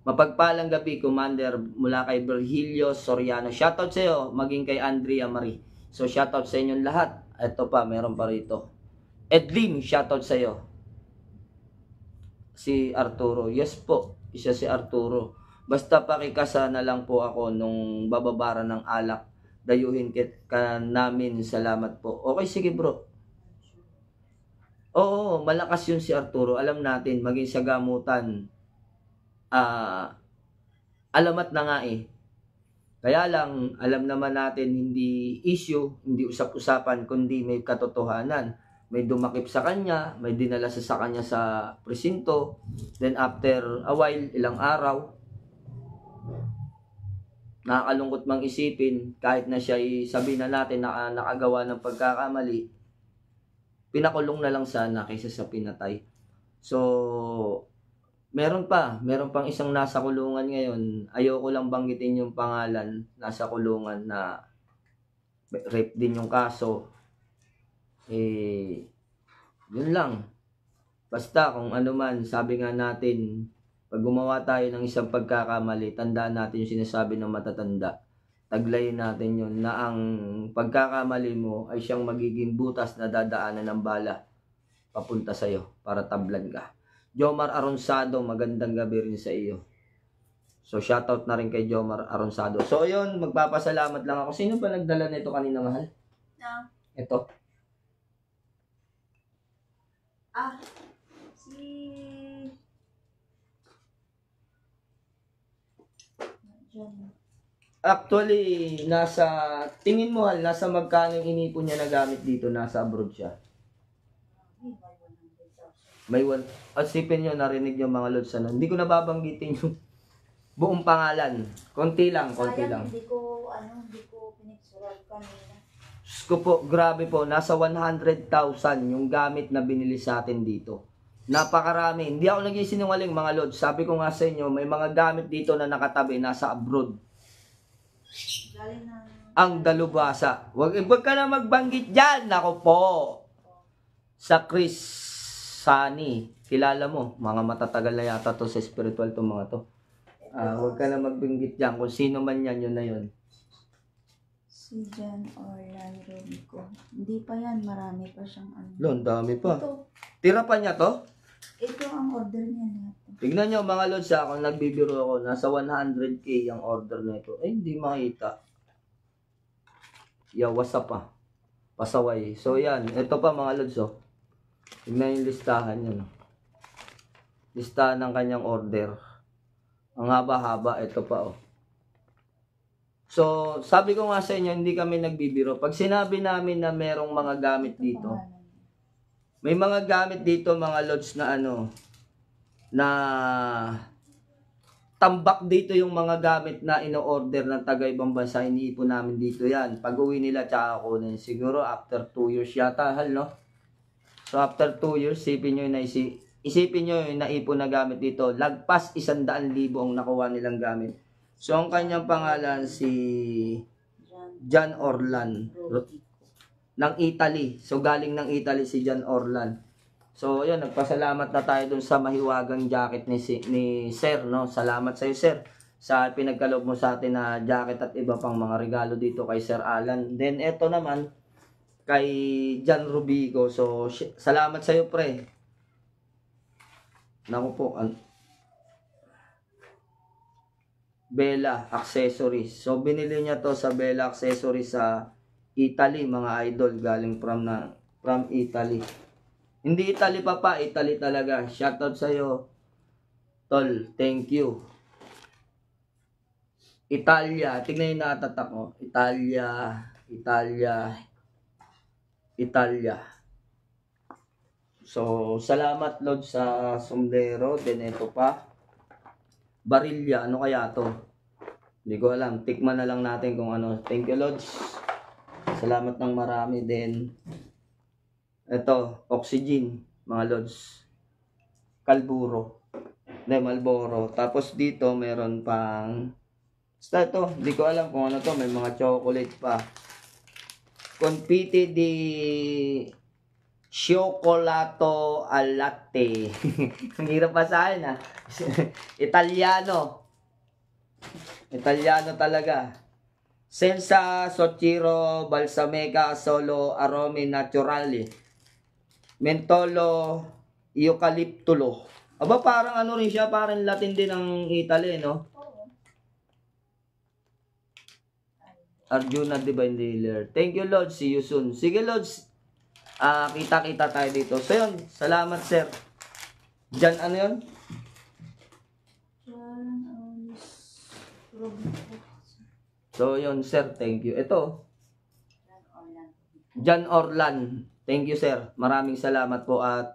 [SPEAKER 1] Mapagpalang gabi, Commander, mula kay Virgilio Soriano. Shoutout sa iyo, maging kay Andrea Marie. So, shoutout sa inyong lahat. Ito pa, meron pa rito. Edlin, shoutout sa iyo. Si Arturo. Yes po, isa si Arturo. Basta pakikasa na lang po ako nung bababara ng alak. Dayuhin ka namin. Salamat po. Okay, sige bro. Oo, malakas yun si Arturo. Alam natin, maging sa gamutan. Alamat na nga eh. Kaya lang, alam naman natin hindi issue, hindi usap-usapan, kundi may katotohanan. may dumakip sa kanya, may dinala sa kanya sa presinto. Then after a while, ilang araw, nakakalungkot mang isipin, kahit na siya sabihin na natin na nakagawa ng pagkakamali, pinakulong na lang sana kaysa sa pinatay. So, meron pang isang nasa kulungan ngayon. Ayoko lang banggitin yung pangalan, nasa kulungan na rape din yung kaso. Yun lang. Basta kung ano man, sabi nga natin, pag gumawa tayo ng isang pagkakamali, tandaan natin yung sinasabi ng matatanda. Taglayin natin yun na ang pagkakamali mo ay siyang magiging butas na dadaanan ng bala papunta sa'yo para tablan ka. Jomar Aronsado, magandang gabi rin sa iyo. So shoutout na rin kay Jomar Aronsado. So yun, magpapasalamat lang ako. Sino ba nagdala nito kanina, mahal?
[SPEAKER 2] Na.
[SPEAKER 1] Ito.
[SPEAKER 2] Si... John.
[SPEAKER 1] Actually, tingin mo hal, nasa magkano yung inipon niya na gamit dito, nasa abroad siya? May sipin nyo, narinig yung mga lods, ano? Hindi ko nababanggitin yung buong pangalan. Konti lang.
[SPEAKER 2] Hindi ko pinagsurat kanina.
[SPEAKER 1] Diyos ko po, grabe po, nasa 100,000 yung gamit na binili sa atin dito. Napakarami. Hindi ako nagsisinungaling mga lods. Sabi ko nga sa inyo, may mga gamit dito na nakatabi, nasa abroad.
[SPEAKER 2] Galing na...
[SPEAKER 1] Ang dalubhasa. Wag ka na magbanggit dyan. Ako po. Sa Chris Sani. Kilala mo. Mga matatagal na yata to sa spiritual to mga to. Wag ka na magbanggit dyan. Kung sino man yan, yun na yun.
[SPEAKER 2] Si John Orlando Rubico. Hindi pa yan. Marami pa siyang ano.
[SPEAKER 1] Lon, dami pa.
[SPEAKER 2] Ito.
[SPEAKER 1] Tira pa niya to?
[SPEAKER 2] Ito ang order niya na ito.
[SPEAKER 1] Tignan nyo mga lods, kung nagbibiro ako, nasa 100k ang order na ito. Hindi makita. Yawasa pa. Pasaway. So yan, ito pa mga lods, oh. Tignan yung listahan yun. Listahan ng kanyang order. Ang haba-haba, ito pa, oh. So, sabi ko nga sa inyo, hindi kami nagbibiro. Pag sinabi namin na merong mga gamit dito, may mga gamit dito mga lods na ano, na tambak dito yung mga gamit na ino-order ng taga ibang bansa, iniipon namin dito yan. Pag uwi nila, tsaka ako na siguro after 2 years yata, hal, no? So after 2 years, isipin nyo yung naipon na gamit dito. Lagpas 100,000 ang nakuha nilang gamit. So ang kanyang pangalan si John Orlan ng Italy. So galing ng Italy si John Orlan. So yun, nagpasalamat na tayo dun sa mahiwagang jacket ni Sir, no? Salamat sa iyo, Sir, sa pinagkaloob mo sa atin na jacket at iba pang mga regalo dito kay Sir Alan. Then eto naman kay John Rubico. So salamat sa iyo, pre. Naku po, Bella Accessories. So binili niya to sa Bella Accessories sa Italy, mga idol, galing from Italy. Hindi Italy pa, Italy talaga. Shoutout sa iyo, tol. Thank you. Italia. Tignan yung natatak ko. Italia. So, salamat Lord sa sombrero. Then ito pa. Barilya. Ano kaya to? Hindi ko alam. Tikman na lang natin kung ano. Thank you Lord. Salamat ng marami. Then ito, oxygen, mga lods. Marlboro. Tapos dito, meron pang... Basta ito, hindi ko alam kung ano to. May mga chocolate pa. Confite di Cioccolato al latte. Ang hirap basahin, ha? Italiano talaga. Senza Sochiro Balsamica Solo Aromi Naturali. Mentolo Eucalyptulo. Aba, parang ano rin siya, parang Latin din ng Italy, no? Arjuna Divine Dealer. Thank you, Lord. See you soon. Sige, Lords. Kita-kita tayo dito. So, yun. Salamat, Sir. Diyan, ano yun? So, yun, Sir. Thank you. Ito. John Orlan. Thank you, sir. Maraming salamat po at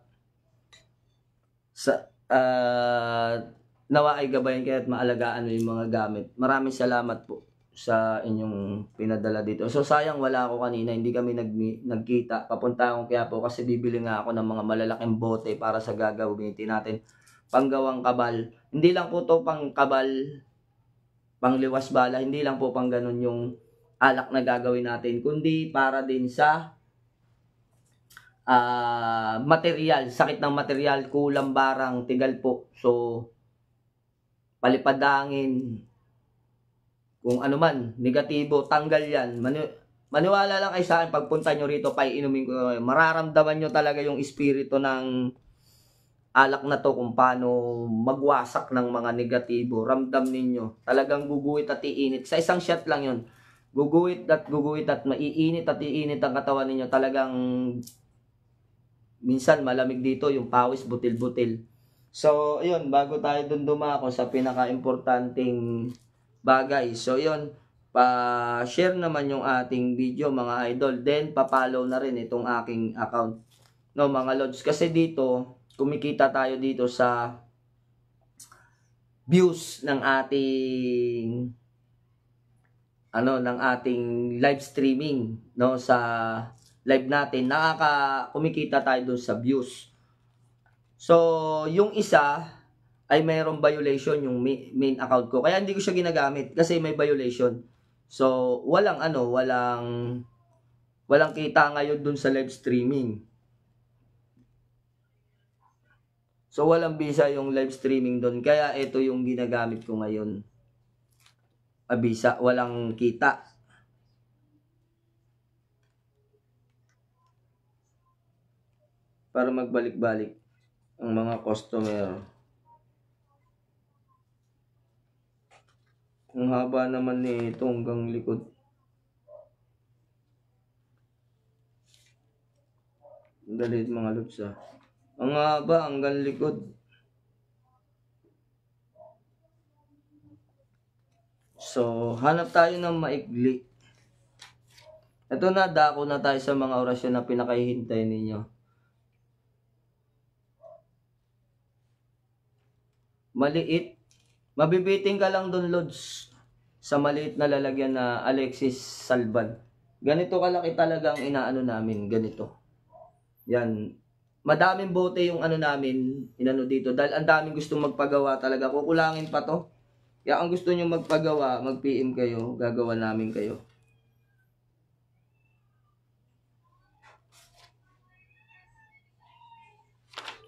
[SPEAKER 1] sa nawa ay gabayan kayo at maalagaan mo yung mga gamit. Maraming salamat po sa inyong pinadala dito. So sayang wala ako kanina, hindi kami nagkita. Papunta akong Quiapo kasi bibili nga ako ng mga malalaking bote para sa gagawin natin. Panggawang kabal. Hindi lang po to pang kabal, pang liwas bala, hindi lang po pang ganun yung alak na gagawin natin, kundi para din sa material, sakit ng material, kulang barang, tigal po. So, palipadangin, kung ano man, negatibo, tanggal yan. Maniwala lang kayo sa akin, pagpunta nyo rito, paiinumin ko, mararamdaman nyo talaga yung espiritu ng alak na to, kung paano magwasak ng mga negatibo. Ramdam ninyo, talagang guguhit at iinit. Sa isang shot lang yun, guguhit at maiinit at iinit ang katawan ninyo. Talagang minsan malamig dito, yung pawis butil-butil. So, ayun, bago tayo dun dumako sa pinaka-importanting bagay. So, ayun, pa-share naman yung ating video mga idol. Then, pa-follow na rin itong aking account. No, mga lods. Kasi dito, kumikita tayo dito sa views ng ating ng ating live streaming, no, sa live natin, kumikita tayo dun sa views. So, yung isa ay mayroong violation yung main account ko. Kaya hindi ko siya ginagamit kasi may violation. So, walang kita ngayon dun sa live streaming. So, walang visa yung live streaming dun. Kaya ito yung ginagamit ko ngayon. Visa, walang kita. Para magbalik-balik ang mga customer. Ang haba naman nito hanggang likod. Dalit mga lods ah. Ang haba hanggang likod. So, hanap tayo ng maikli. Ito na, dako na tayo sa mga orasyon na pinakahihintay ninyo. Maliit. Mabibiting ka lang doon, Lods. Sa maliit na lalagyan na Alexis Salvan. Ganito kalaki talaga ang inaano namin. Ganito. Yan. Madaming bote yung namin, inano dito. Dahil ang daming gustong magpagawa talaga. Kukulangin pa to. Kaya ang gusto nyo magpagawa, mag-PM kayo. Gagawa namin kayo.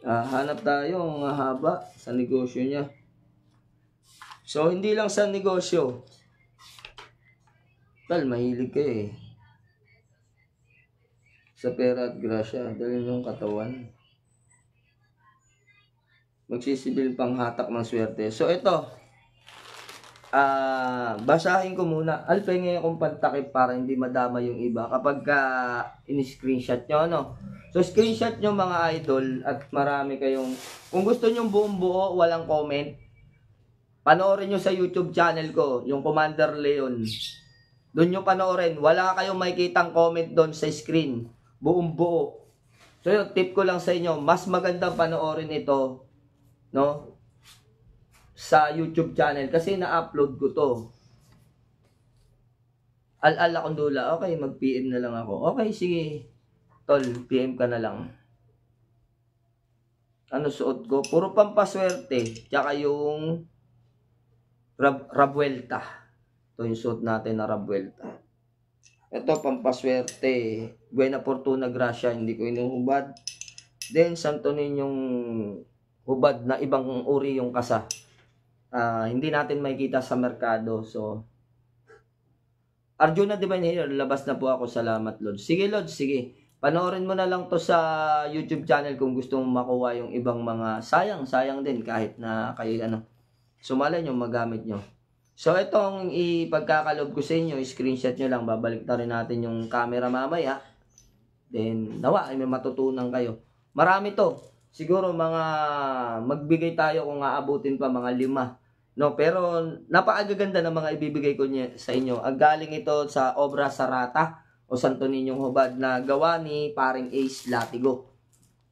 [SPEAKER 1] Hanap tayo ng haba sa negosyo niya. So, hindi lang sa negosyo. Tal, mahilig ka eh. Sa pera at grasya, dahil yung katawan. Magsisibil pang hatak ng swerte. So, ito. Basahin ko muna. Alpay kong pantakip para hindi madama yung iba. Kapag in-screenshot nyo, no? So, screenshot nyo mga idol at marami kayong... Kung gusto nyo buong buo, walang comment, panoorin nyo sa YouTube channel ko, yung Commander Leon. Doon nyo panoorin. Wala kayong makikitang comment doon sa screen. Buong buo. So, yung tip ko lang sa inyo, mas magandang panoorin ito, no? Sa YouTube channel kasi na-upload ko to. Al-ala kong dula. Okay, mag-PM na lang ako. Okay, sige. Tol, PM ka na lang. Ano suot ko? Puro pampaswerte. Tsaka yung Rabuelta. Ito yung suot natin na Rabuelta. Ito, pampaswerte. Buena Fortuna Gracia. Hindi ko inuhubad. Then, Santo Niñong hubad na ibang uri yung kasa. Hindi natin makikita sa merkado. So, Arjuna Divine Healer, labas na po ako. Salamat, Lord. Sige, Lord, sige. Panoorin mo na lang to sa YouTube channel kung gusto mong makuha yung ibang mga sayang din kahit na kayo sumala nyo, magamit nyo. So, itong ipagkakalob ko sa inyo, screenshot nyo lang, babalik na rin natin yung camera mamaya. Then, nawa, ay may matutunan kayo. Marami to. Siguro magbigay tayo kung aabutin pa mga 5. No, pero napakagaganda ng mga ibibigay ko sa inyo. Ang galing ito sa Obra Sarata o Santo Ninyong hubad na gawa ni paring Ace Latigo.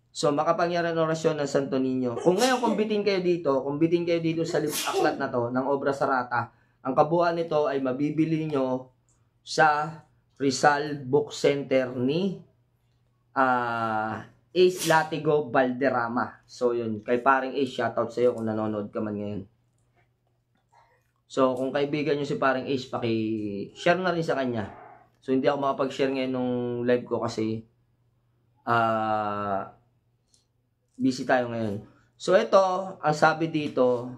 [SPEAKER 1] So, makapangyarihan orasyon ng Santo Niño. Kung ngayon kumbitin kayo dito sa aklat na to ng Obra Sarata, ang kabuuan nito ay mabibili nyo sa Rizal Book Center ni Ace Latigo Valderrama. So, yun. Kay paring Ace, shoutout sa'yo kung nanonood ka man ngayon. So, kung kaibigan nyo si paring Ace, paki-share na rin sa kanya. So, hindi ako makapag-share ngayon nung live ko kasi busy tayo ngayon. So, ito, ang sabi dito,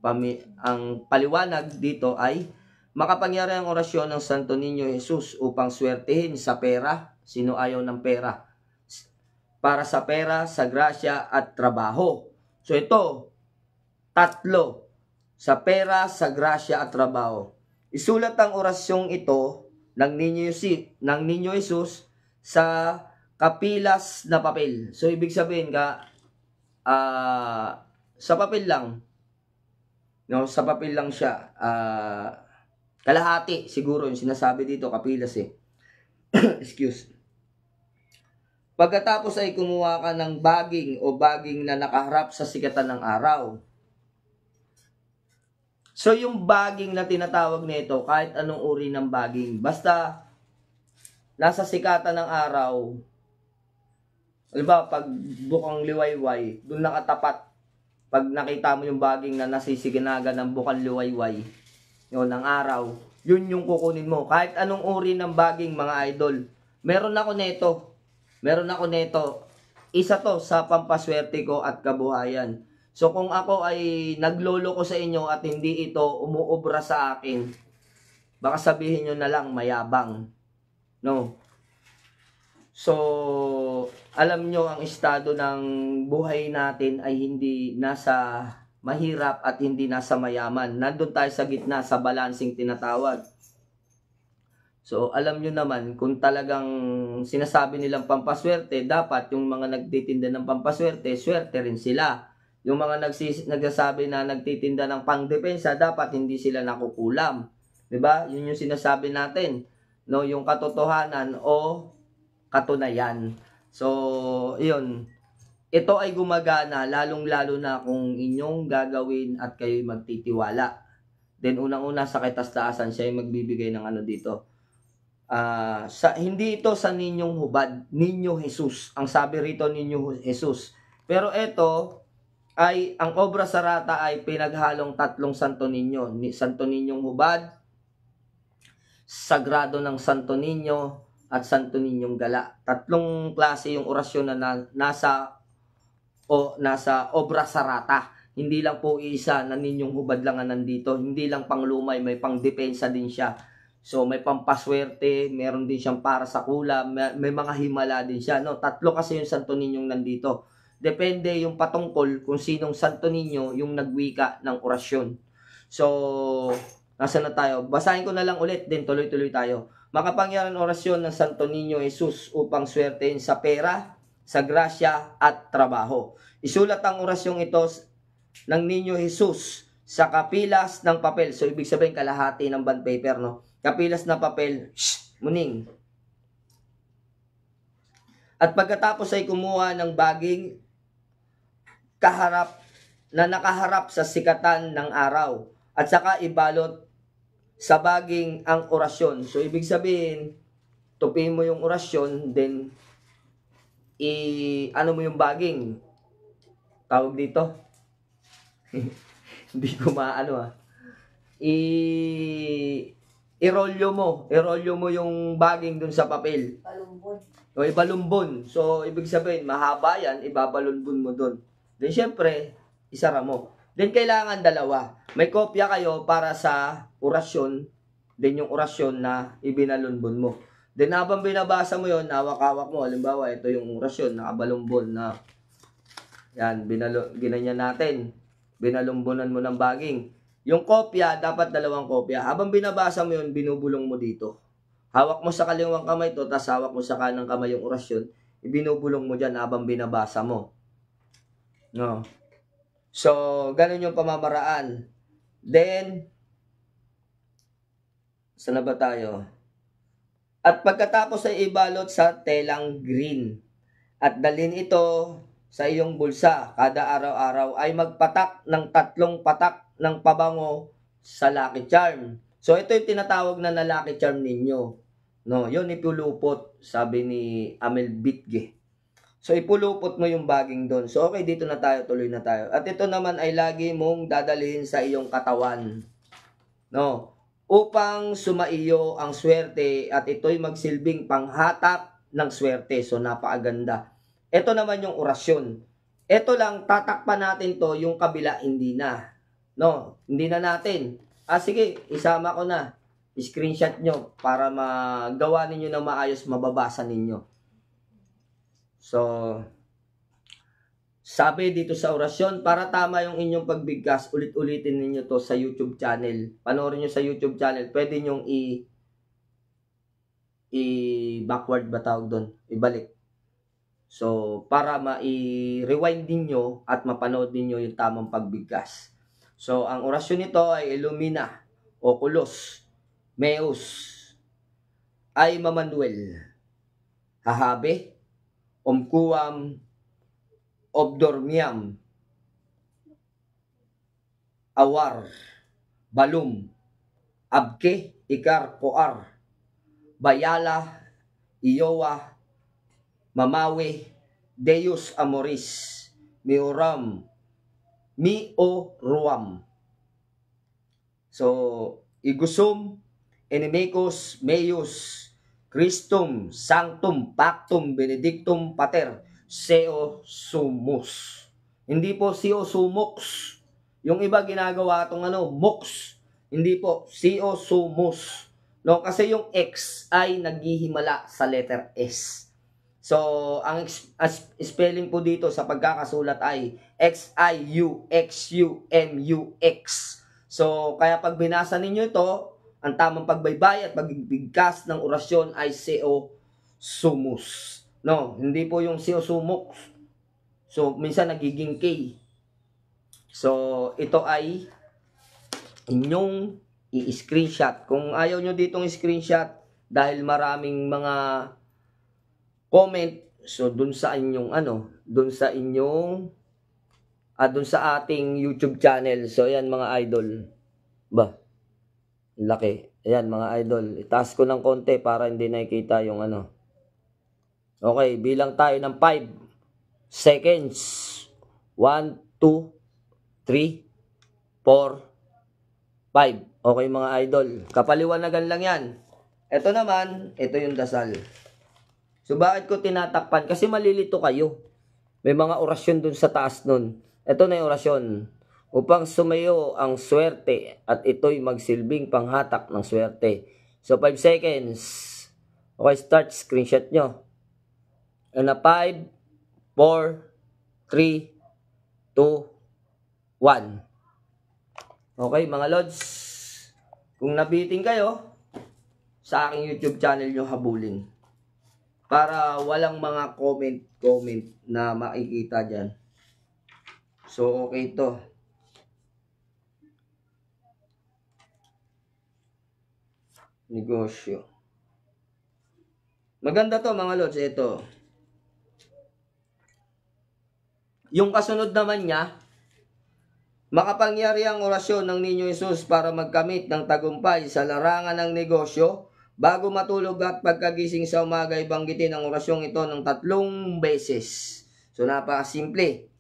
[SPEAKER 1] ang paliwanag dito ay makapangyarihang orasyon ng Santo Niño Jesus upang swertehin sa pera, sino ayaw ng pera, para sa pera, sa grasya at trabaho. So, ito, tatlo, sa pera, sa grasya at trabaho. Isulat ang orasyong ito ng Niño Jesus sa kapilas na papel. So, ibig sabihin sa papel lang. No, sa papel lang siya. Kalahati siguro yung sinasabi dito, kapilas eh. Excuse. Pagkatapos ay kumuha ka ng baging na nakaharap sa sikatan ng araw. So, yung baging na tinatawag nito, kahit anong uri ng baging, basta nasa sikatan ng araw, halimbawa, pag bukang liwayway, doon nakatapat, pag nakita mo yung baging na nasisiginaga ng bukang liwayway, yun, ng araw, yun yung kukunin mo. Kahit anong uri ng baging, mga idol. Meron ako neto. Isa to sa pampaswerte ko at kabuhayan. So, kung ako ay naglolo ko sa inyo at hindi ito umuobra sa akin, baka sabihin nyo na lang mayabang. No? So, alam nyo ang estado ng buhay natin ay hindi nasa mahirap at hindi nasa mayaman. Nandun tayo sa gitna, sa balancing tinatawag. So, alam nyo naman, kung talagang sinasabi nilang pampaswerte, dapat yung mga nagtitinda ng pampaswerte, swerte rin sila. Yung mga nagsasabi na nagtitinda ng pangdepensa, dapat hindi sila nakukulam. 'Di ba? Yun yung sinasabi natin, no, yung katotohanan o katunayan. So, yun. Ito ay gumagana lalong-lalo na kung inyong gagawin at kayo'y magtitiwala. Then unang-una sa kataas-taasan siya ay magbibigay ng ano dito. Hindi ito sa ninyong hubad, Niño Jesus. Ang sabi rito, Niño Jesus. Pero ito ay, ang Obra Sarata ay pinaghalong tatlong Santo Niño. Santo Niñong hubad, Sagrado ng Santo Niño, at Santo Niñong gala. Tatlong klase yung orasyon na nasa Obra Sarata. Hindi lang po isa na Ninyong hubad lang ang nandito. Hindi lang panglumay, may pangdepensa din siya. So, may pampaswerte, meron din siyang para sa kula, may mga himala din siya. No? Tatlo kasi yung Santo Niñong nandito. Depende yung patungkol kung sinong Santo Niño yung nagwika ng orasyon. So, nasa na tayo? Basahin ko na lang ulit, then tuloy-tuloy tayo. Makapangyarihan orasyon ng Santo Niño Jesus upang swertein sa pera, sa grasya at trabaho. Isulat ang orasyong ito ng Niño Jesus sa kapilas ng papel. So, ibig sabihin kalahati ng bond paper, no? Kapilas na papel, muning. At pagkatapos ay kumuha ng baging nakaharap sa sikatan ng araw. At saka ibalot sa baging ang orasyon. So, ibig sabihin, tupin mo yung orasyon, then, ano mo yung baging? Tawag dito? Hindi ko maano irolyo mo yung baging dun sa papel.
[SPEAKER 2] Palumbon.
[SPEAKER 1] O ibalumbon. So, ibig sabihin, mahaba yan, ibabalunbon mo dun. Then, syempre, isara mo. Then, kailangan dalawa. May kopya kayo para sa orasyon. Then, yung orasyon na ibinalunbon mo. Then, habang binabasa mo yon, hawak-hawak mo. Halimbawa, ito yung orasyon, nakabalumbon na. Yan, ginanyan natin. Binalumbunan mo ng baging. Yung kopya, dapat dalawang kopya. Habang binabasa mo yon, binubulong mo dito. Hawak mo sa kaliwang kamay to, tapos hawak mo sa kanang kamay yung orasyon. Ibinubulong mo dyan habang binabasa mo. No. So, ganun yung pamamaraan. Then, saan na ba tayo? At pagkatapos ay ibalot sa telang green. At dalhin ito sa iyong bulsa. Kada araw-araw ay magpatak ng 3 patak ng pabango sa Lucky Charm. So ito yung tinatawag na Lucky Charm ninyo. No, yun ipulupot, sabi ni Amel Bitge. So ipulupot mo yung baging doon. So okay, dito na tayo, tuloy na tayo. At ito naman ay lagi mong dadalhin sa iyong katawan. No, upang sumaiyo ang swerte at ito'y magsilbing panghatap ng swerte. So napakaganda. Ito naman yung orasyon. Ito lang, tatakpan natin to, yung kabila hindi na. No, hindi na natin. Sige, isama ko na. Screenshot nyo para magawa ninyo na maayos, mababasa ninyo. So, sabi dito sa orasyon, para tama yung inyong pagbigkas, ulit-ulitin ninyo to sa YouTube channel. Panoorin nyo sa YouTube channel. Pwede nyong i-backward ba tawag doon? Ibalik. So, para ma-rewind ninyo at mapanood ninyo yung tamang pagbigkas. So, ang orasyon nito ay Illumina, Oculus, Meus, ay Mamanuel, Hahabe, Omkuam, Obdormiam, Awar, Balum, Abke, Ikar, Koar, Bayala, Iyowa, Mamawe, Deus Amoris, Mioram, Mioruam. So, Igusum, Enemicus, Meius, Christum, Sanctum, Pactum, Benedictum, Pater, Seo Sumus. Hindi po Seo Sumux. Yung iba ginagawa itong Mux. Hindi po, Seo Sumus. No, kasi yung X ay naghihimala sa letter S. So, ang spelling po dito sa pagkakasulat ay Xiuxumux. So, kaya pag binasa ninyo ito, ang tamang pagbaybay at pagbigkas ng orasyon ay Seo Sumus. No, hindi po yung Seo Sumux. So, minsan nagiging K. So, ito ay inyong i-screenshot. Kung ayaw nyo ditong screenshot dahil maraming mga comment, so dun sa inyong dun sa ating YouTube channel. So ayan mga idol. Ba, laki. Ayan mga idol. Itaas ko ng konti para hindi nakikita yung Okay, bilang tayo ng 5 seconds. 1, 2, 3, 4, 5. Okay mga idol. Kapaliwanagan lang yan. Ito naman, ito yung dasal. So bakit ko tinatakpan? Kasi malilito kayo. May mga orasyon dun sa taas nun. Ito na yung orasyon. Upang sumayo ang swerte at ito'y magsilbing panghatak ng swerte. So 5 seconds. Okay, start. Screenshot nyo. And 5, 4, 3, 2, 1. Okay mga lods. Kung nabiting kayo, sa aking YouTube channel nyo habulin. Para walang mga comment na makikita dyan. So, okay to. Negosyo. Maganda to mga lods. Ito. Yung kasunod naman niya, makapangyari ang orasyon ng Niño Jesus para magkamit ng tagumpay sa larangan ng negosyo. Bago matulog at pagkagising sa umaga, banggitin ang orasyong ito ng 3 beses. So, napakasimple.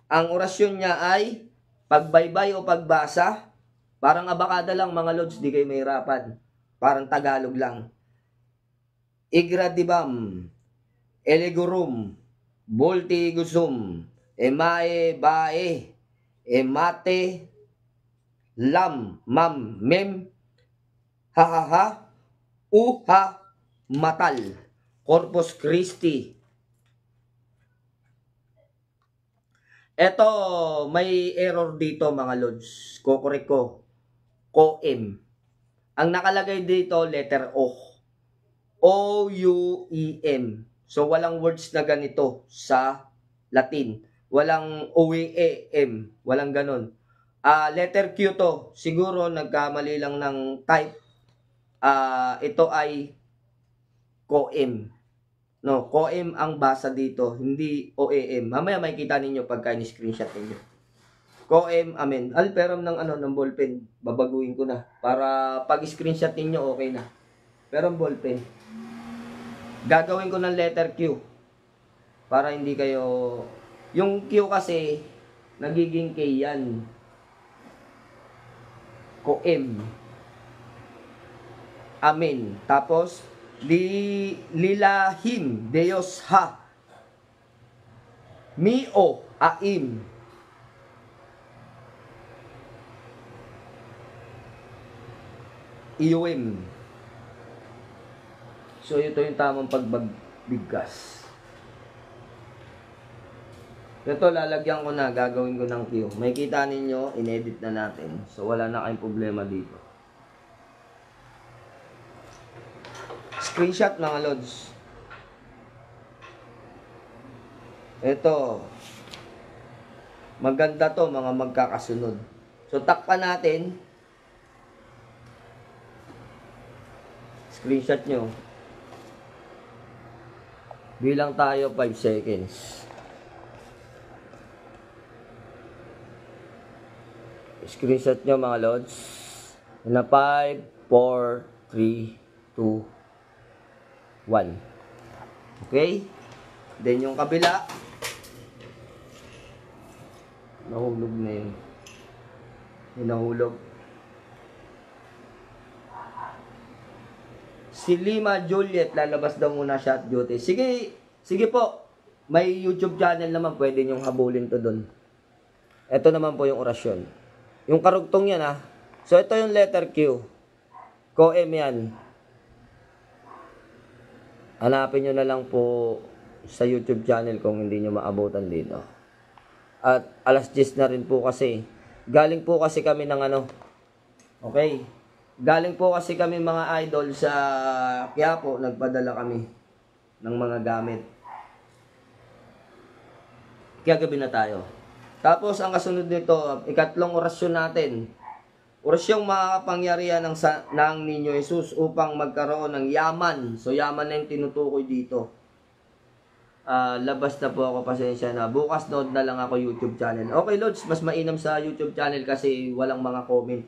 [SPEAKER 1] Ang orasyon niya ay pagbaybay o pagbasa. Parang abakada lang mga lods, di kayo mahirapan. Parang Tagalog lang. Igradibam, Elegurum, Boltigusum, Emae Bae, Emate, Lam, Mam, Mem, Hahaha, Uha, Matal, Corpus Christi. Eto, may error dito mga lods. Kukorek ko. Koem. Ang nakalagay dito, letter O. O-U-E-M. So, walang words na ganito sa Latin. Walang O-E-M. Walang ganon. Letter Q to. Siguro, nagkamali lang ng type. Ito ay COEM. No, COEM ang basa dito, hindi OEM. Mamaya makikita ninyo pagka ni-screenshot ninyo. COEM, amen. Alperam ng ng ballpen. Babaguhin ko na para pag screenshot ninyo okay na. Pero ang ballpen. Gagawin ko ng letter Q para hindi kayo yung Q kasi nagiging K yan. COEM. Amen. Tapos lilahim Deus ha. Mio aim. Iuim. So ito yung tamang pagbigkas. Ito lalagyan ko na, gagawin ko ng Q. Makikita ninyo, inedit na natin. So wala na kayong problema dito. Screenshot mga lods. Ito. Maganda to mga magkakasunod. So takpan natin. Screenshot nyo. Bilang tayo 5 seconds. Screenshot nyo mga lods. Na 5, 4, 3, 2, 1. Okay? Then yung kabila. Nahulog na yun. Nahulog. Si Lima Juliet, lalabas daw muna shot duty. Sige po. May YouTube channel naman, pwede nyong habulin to doon. Ito naman po yung orasyon. Yung karugtong yan ha. So ito yung letter Q. COEM yan. Hanapin nyo na lang po sa YouTube channel kung hindi nyo maabutan dito. At alas 10 na rin po kasi. Galing po kasi kami ng okay. Galing po kasi kami mga idol sa Quiapo. Nagpadala kami ng mga gamit. Kaya gabi na tayo. Tapos ang kasunod nito, ikatlong orasyon natin. Orasyong makapangyarihan ng Niño Jesus upang magkaroon ng yaman. So, yaman na yung tinutukoy dito. Labas na po ako, pasensya na. Bukas nood na lang ako YouTube channel. Okay, Lods, mas mainam sa YouTube channel kasi walang mga comment.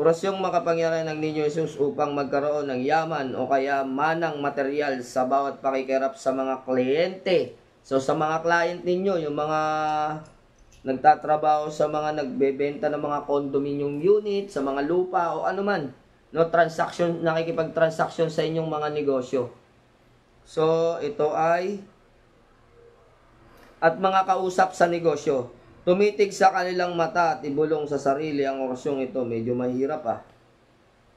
[SPEAKER 1] Orasyong makapangyarihan ng Niño Jesus upang magkaroon ng yaman o kaya manang material sa bawat pakikirap sa mga kliyente. So, sa mga client ninyo, yung mga nagtatrabaho sa mga nagbebenta ng mga condominium unit, sa mga lupa o ano man, no, transaction, nakikipag-transaction sa inyong mga negosyo. So, ito ay at mga kausap sa negosyo. Tumitig sa kanilang mata at ibulong sa sarili ang orasyong ito. Medyo mahirap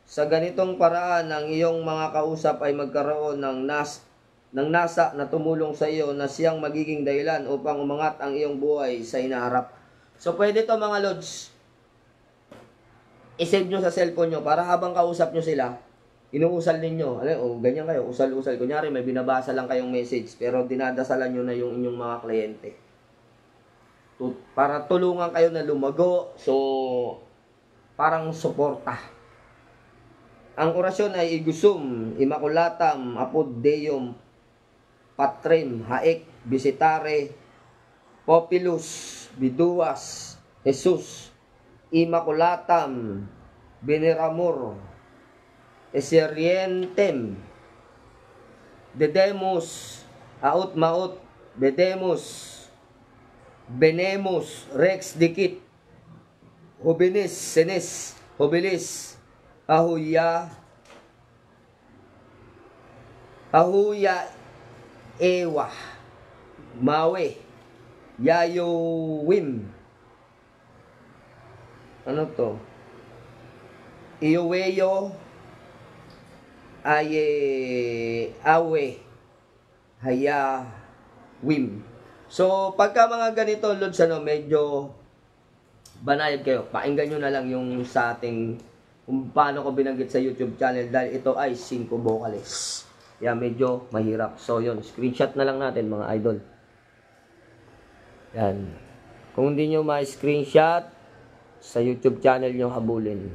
[SPEAKER 1] Sa ganitong paraan, ang iyong mga kausap ay magkaroon ng nasa na tumulong sa iyo na siyang magiging dahilan upang umangat ang iyong buhay sa inaharap. So, pwede to mga lods. I-save nyo sa cellphone nyo para habang kausap nyo sila, inuusal ninyo. Ganyan kayo, usal-usal. Kunyari, may binabasa lang kayong message, pero dinadasalan nyo na yung inyong mga kliyente. Para tulungan kayo na lumago. So, parang suporta. Ang orasyon ay igusum, imakulatam, apod deum, Patrim, Haek, Visitare, Popilus, Biduas, Jesus, Immaculatam, Veneramur, Eserientem, Dedemus, Aut Maut, Bedemus, Benemus, Rex Dikit, Hobinis, Senes, Hobilis, Ahuya, Ewa, Mawe, Yayo Wim. Ano to? Iuweyo, Awe, Haya, Wim. So, pagka mga ganito, Lods, medyo banayad kayo. Pakinggan nyo na lang yung sa ating kung paano ko binanggit sa YouTube channel dahil ito ay 5 vocals. Medyo mahirap. So, yun. Screenshot na lang natin, mga idol. Yan. Kung hindi nyo ma-screenshot, sa YouTube channel nyo habulin.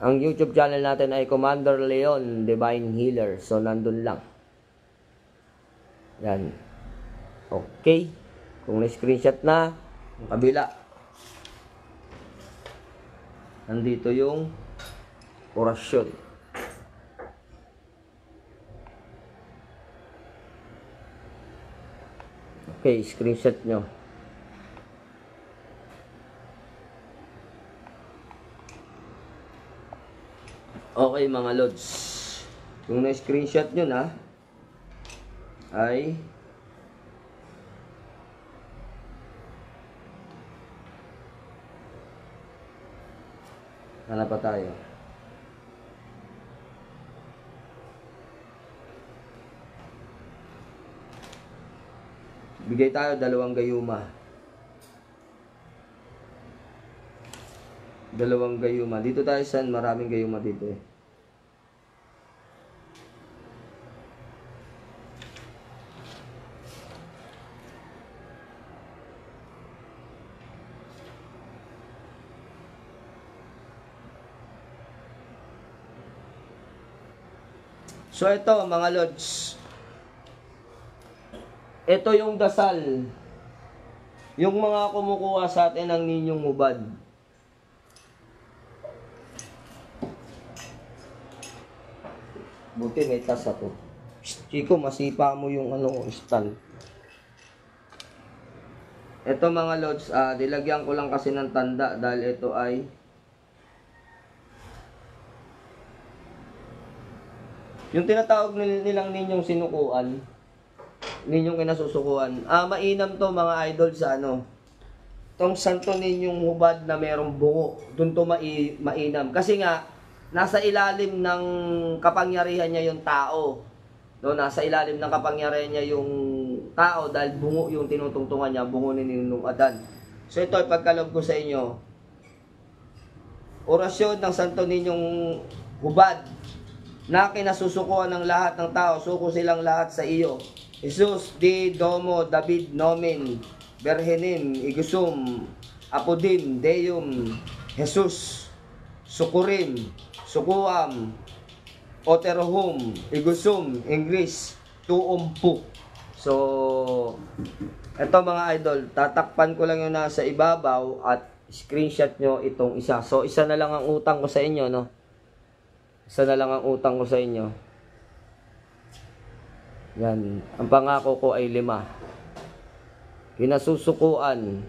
[SPEAKER 1] Ang YouTube channel natin ay Commander Leon Divine Healer. So, nandun lang. Yan. Okay. Kung na-screenshot na, yung kabila. Nandito yung orasyon. Okay, screenshot nyo. Okay mga lods. Kung na-screenshot nyo na, ay hanap pa tayo. Bigay tayo 2 gayuma. 2 gayuma. Dito tayo sa maraming gayuma dito eh. So ito mga lods, ito yung dasal, yung mga kumukuha sa atin ng ninyong hubad. Buti may tasa to. Chico, masipa mo yung stand. Ito mga lods, dilagyan ko lang kasi ng tanda dahil ito ay yung tinatawag nilang ninyong sinukuan, ninyong kinasusukuan. Mainam to mga idol sa tong santo ninyong hubad na merong bungo. Doon to mainam. Kasi nga, nasa ilalim ng kapangyarihan niya yung tao. No, nasa ilalim ng kapangyarihan niya yung tao dahil bungo yung tinutungtungan niya, bungo ni Ninong Adan. So ito ay pagkalob ko sa inyo. Orasyon ng santo ninyong hubad na kinasusukuan ng lahat ng tao, suko silang lahat sa iyo. Jesus, di, Domo, David, Nomen, Berhenim, Igusum, Apodin, Deum, Jesus, Sukurim, Sukuam, Oterohum, Igusum, Ingris, Tuumpu. So, eto mga idol, tatakpan ko lang yung nasa ibabaw at screenshot nyo itong isa. So, isa na lang ang utang ko sa inyo, no? Isa na lang ang utang ko sa inyo. Yan. Ang pangako ko ay 5. Kinasusukuan.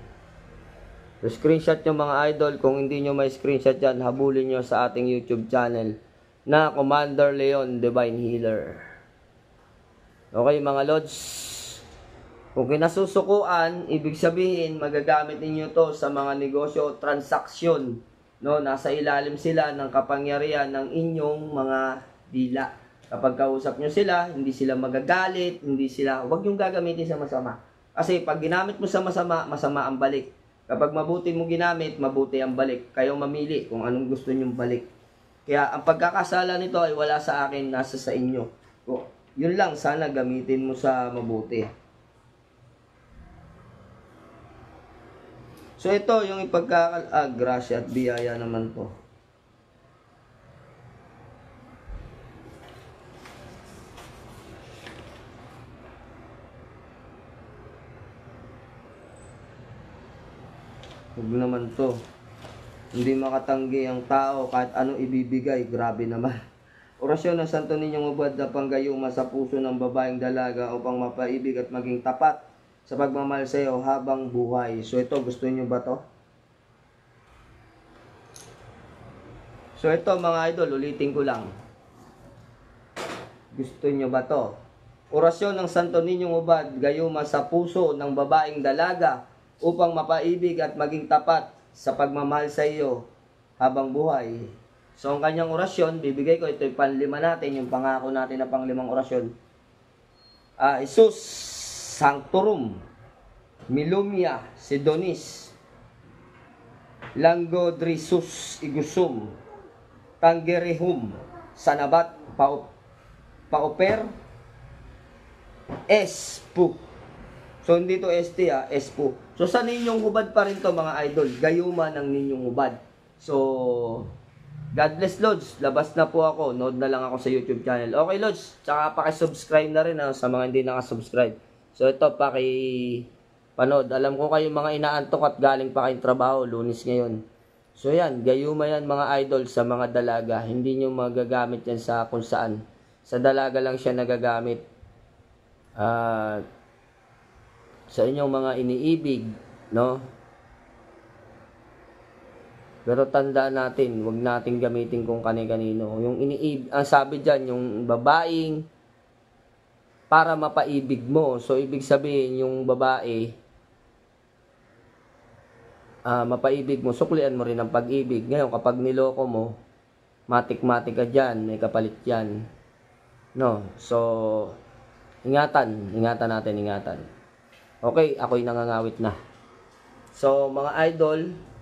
[SPEAKER 1] So, screenshot nyo mga idol. Kung hindi nyo may screenshot yan, habulin nyo sa ating YouTube channel na Commander Leon Divine Healer. Okay mga lods. Kung kinasusukuan, ibig sabihin magagamit ninyo to sa mga negosyo, transaksyon. No, nasa ilalim sila ng kapangyarihan ng inyong mga dila. Kapag kausap nyo sila, hindi sila magagalit, huwag yung gagamitin sa masama. Kasi pag ginamit mo sa masama, masama ang balik. Kapag mabuti mo ginamit, mabuti ang balik. Kayong mamili kung anong gusto nyong balik. Kaya ang pagkakasala nito ay wala sa akin, nasa sa inyo. Yun lang, sana gamitin mo sa mabuti. So ito yung grasya at biyaya naman to. Huwag naman to. Hindi makatanggi ang tao kahit anong ibibigay. Grabe naman. Orasyon ng Santo Ninyong Hubad na panggayuma sa puso ng babaeng dalaga upang mapaibig at maging tapat sa pagmamahal sa iyo habang buhay. So ito, gusto niyo ba to? So ito mga idol, ulitin ko lang. Gusto niyo ba to? Orasyon ng Santo Ninyong Hubad, gayuma sa puso ng babaeng dalaga upang mapaibig at maging tapat sa pagmamahal sa iyo habang buhay. So ang kanyang orasyon, bibigay ko, ito yung panlima natin, yung pangako natin na panglimang orasyon. Jesus Sanctorum, Milumia, Sidonis, Langodrisus, Igusum, Tangerihum, Sanabat, Pauper, Espu. So hindi to ST Espu. So sa ninyong hubad pa rin to mga idol, gayuma ng ninyong hubad. So God bless, Lods. Labas na po ako. Nood na lang ako sa YouTube channel. Okay, Lods. Tsaka pakisubscribe na rin sa mga hindi nakasubscribe. So, ito, panood. Alam ko kayo mga inaantok at galing pa kayong trabaho. Lunes ngayon. So, yan. Gayuma yan, mga idol, sa mga dalaga. Hindi nyo magagamit yan sa kung saan. Sa dalaga lang siya nagagamit. Sa inyong mga iniibig, no? Pero tandaan natin, wag nating gamitin kung kani-kanino. Yung ang sabi diyan, yung babaeng para mapaibig mo. So ibig sabihin yung babae mapaibig mo, suklian mo rin ang pag-ibig. Ngayon kapag niloko mo, matik-matik ka diyan, may kapalit diyan. No. So ingatan natin. Okay, ako'y nangangawit na. So mga idol,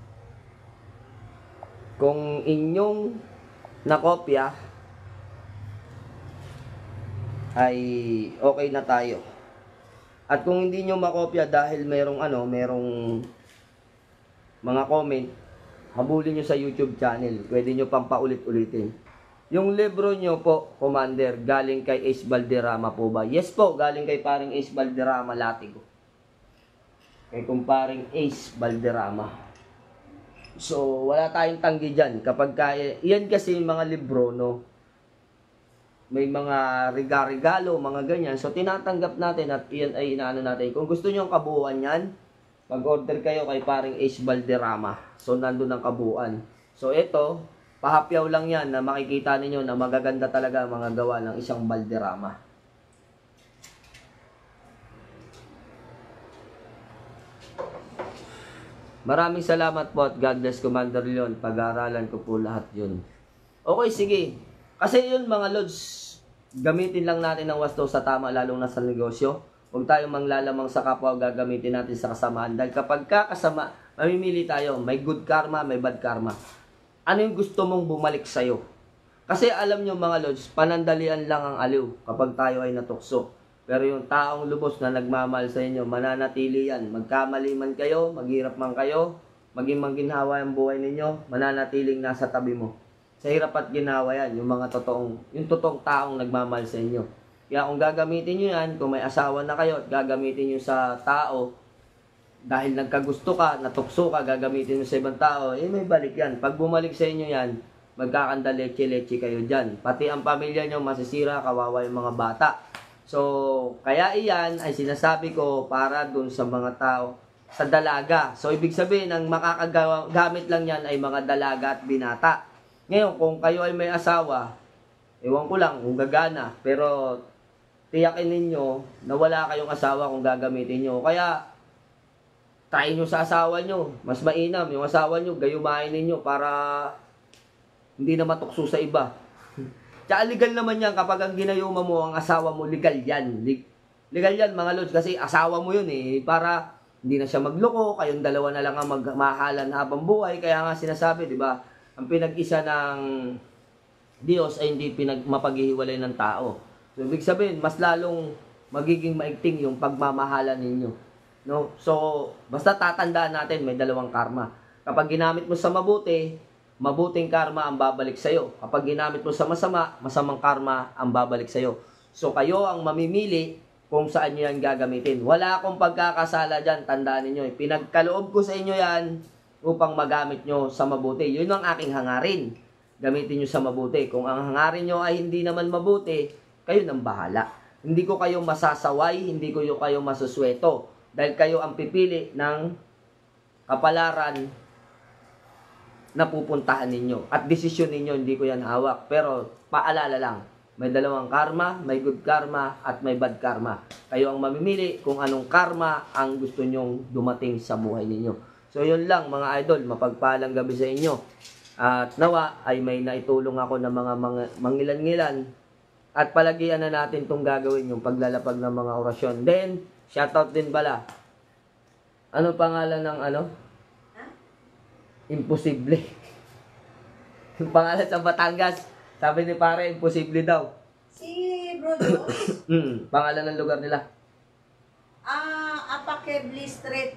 [SPEAKER 1] kung inyong nakopya ay okay na tayo. At kung hindi nyo makopya dahil merong mga comment, habulin nyo sa YouTube channel. Pwede nyo pang paulit-ulitin. Yung libro nyo po, Commander, galing kay Ace Valderrama po ba? Yes po, galing kay paring Ace Valderrama Latigo. Kay kumparing Ace Valderrama. So, wala tayong tanggi dyan. Kapag yan kasi yung mga libro, no? May mga regalo, mga ganyan. So, tinatanggap natin at yan ay inaano natin. Kung gusto nyo ang kabuuan yan, mag-order kayo kay paring Ace Valderrama. So, nandun ang kabuuan. So, ito, pahapyaw lang yan na makikita ninyo na magaganda talaga mga gawa ng isang Valderrama. Maraming salamat po at God bless, Commander Leon. Pag-aaralan ko po lahat yun. Okay, sige. Kasi yun mga Lods, gamitin lang natin ang wasto sa tama, lalong na sa negosyo. Huwag tayong manglalamang sa kapwa, gagamitin natin sa kasamaan. Dahil kapag kakasama, mamimili tayo. May good karma, may bad karma. Ano yung gusto mong bumalik sa'yo? Kasi alam nyo mga Lods, panandalian lang ang aliw kapag tayo ay natukso. Pero yung taong lubos na nagmamahal sa inyo, mananatili yan. Magkamali man kayo, maghirap man kayo, maging mangginhawa ang buhay ninyo, mananatiling nasa tabi mo. Sa hirap at ginawa yan, yung totoong taong nagmamahal sa inyo. Kaya kung gagamitin nyo yan, kung may asawa na kayo at gagamitin nyo sa tao, dahil nagkagusto ka, natukso ka, gagamitin nyo sa ibang tao, may balik yan. Pag bumalik sa inyo yan, magkakanda leche-leche kayo dyan. Pati ang pamilya nyo masisira, kawawa yung mga bata. So, kaya iyan ay sinasabi ko para dun sa mga tao sa dalaga. So, ibig sabihin, ang makakagamit lang yan ay mga dalaga at binata. Ngayon, kung kayo ay may asawa, ewan ko lang kung gagana, pero tiyakin ninyo na wala kayong asawa kung gagamitin nyo. Kaya, try nyo sa asawa nyo. Mas mainam, yung asawa nyo, gayumain ninyo para hindi na matukso sa iba. Tsaka legal naman yan kapag ang ginayuma mo ang asawa mo, legal yan. Legal yan mga Lods kasi asawa mo yun para hindi na siya magloko, kayong dalawa na lang ang magmahalan habang buhay. Kaya nga sinasabi, di ba, ang pinag-isa ng Diyos ay hindi mapaghihiwalay ng tao. So, ibig sabihin, mas lalong magiging maigting yung pagmamahalan ninyo. No? So, basta tatandaan natin, may dalawang karma. Kapag ginamit mo sa mabuti, mabuting karma ang babalik sa'yo. Kapag ginamit mo sa masama, masamang karma ang babalik sa'yo. So, kayo ang mamimili kung saan nyo yan gagamitin. Wala akong pagkakasala dyan, tandaan ninyo. Pinagkaloob ko sa inyo yan upang magamit nyo sa mabuti. Yun ang aking hangarin. Gamitin nyo sa mabuti. Kung ang hangarin nyo ay hindi naman mabuti, kayo nang bahala. Hindi ko kayo masasaway, hindi ko kayo masusweto. Dahil kayo ang pipili ng kapalaran na pupuntahan ninyo. At desisyon ninyo, hindi ko yan hawak. Pero paalala lang, may dalawang karma, may good karma, at may bad karma. Kayo ang mamimili kung anong karma ang gusto nyong dumating sa buhay ninyo. So yun lang mga idol, mapagpalang gabi sa inyo. At nawa ay may naitulong ako ng mga mangilan-ngilan. At palagian na natin itong gagawin, yung paglalapag ng mga orasyon. Then, shoutout din pala. Ano pangalan ng Imposible. Yung pangalan sa Batangas, sabi ni pare, imposible daw.
[SPEAKER 2] Si Bro Josh?
[SPEAKER 1] Pangalan ng lugar nila.
[SPEAKER 2] Apakebli Street.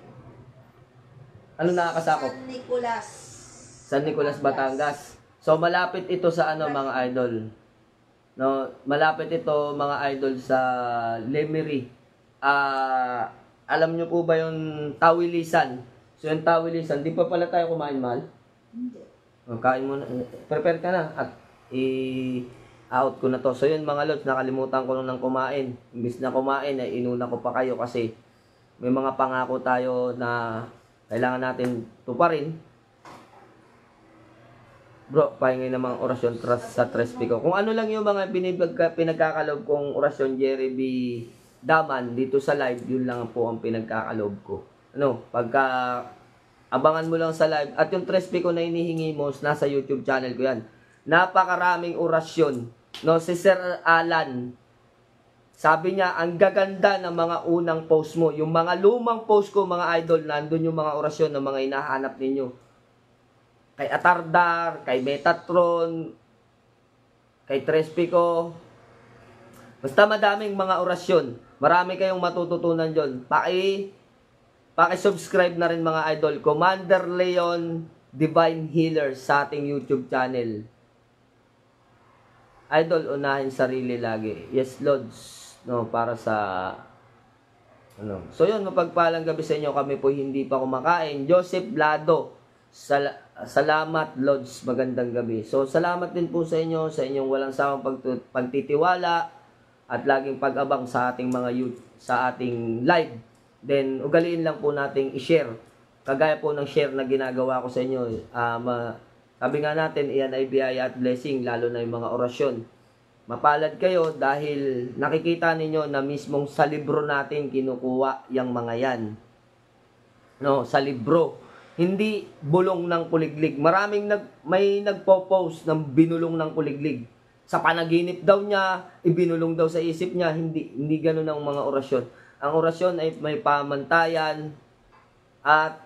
[SPEAKER 1] Ano nakakasakop?
[SPEAKER 2] San Nicolas.
[SPEAKER 1] San Nicolas, Batangas. So malapit ito sa ano mga idol. No, malapit ito mga idol sa Lemery. Alam nyo po ba yung Tawilisan? So yung Tawilisan, di pa pala tayo kumain, mahal?
[SPEAKER 2] Hindi.
[SPEAKER 1] O, kain mo na. Prepare ka na at i-out ko na to. So yun mga lods, nakalimutan ko nang kumain. Imbis na kumain, ay inuna ko pa kayo kasi may mga pangako tayo na kailangan natin tuparin. Bro, pahingi namang orasyon sa trespi ko. Kung ano lang yung mga pinagkakalob kong orasyon Jerry B. Daman dito sa live, yun lang po ang pinagkakalob ko. Ano, pagka abangan mo lang sa live at yung trespi ko na inihingi mo, nasa YouTube channel ko yan. Napakaraming orasyon. No, si Sir Alan, sabi niya, ang gaganda ng mga unang post mo. Yung mga lumang post ko, mga idol, nandun yung mga orasyon ng mga hinahanap ninyo. Kay Atardar, kay Metatron, kay Trespico. Basta madaming mga orasyon. Marami kayong matututunan dyan. Paki-subscribe na rin mga idol. Commander Leon Divine Healer sa ating YouTube channel. Idol, unahin sarili lagi. Yes, Lods. No, para sa ano. So yun, mapagpalang gabi sa inyo. Kami po hindi pa kumakain. Joseph Blado. Salamat, Lods. Magandang gabi. So, salamat din po sa inyo, sa inyong walang sawang pagtitiwala at laging pag-abang sa ating mga youth, sa ating live. Then, ugaliin lang po nating i-share. Kagaya po ng share na ginagawa ko sa inyo. Sabi nga natin, iyan ay biyaya at blessing, lalo na yung mga orasyon. Mapalad kayo dahil nakikita ninyo na mismong sa libro natin kinukuha yung mga yan. No, sa libro. Hindi bulong ng kuliglig. May nagpo-post ng binulong ng kuliglig. Sa panaginip daw niya, ibinulong daw sa isip niya. Hindi ganoon ang mga orasyon. Ang orasyon ay may pamantayan at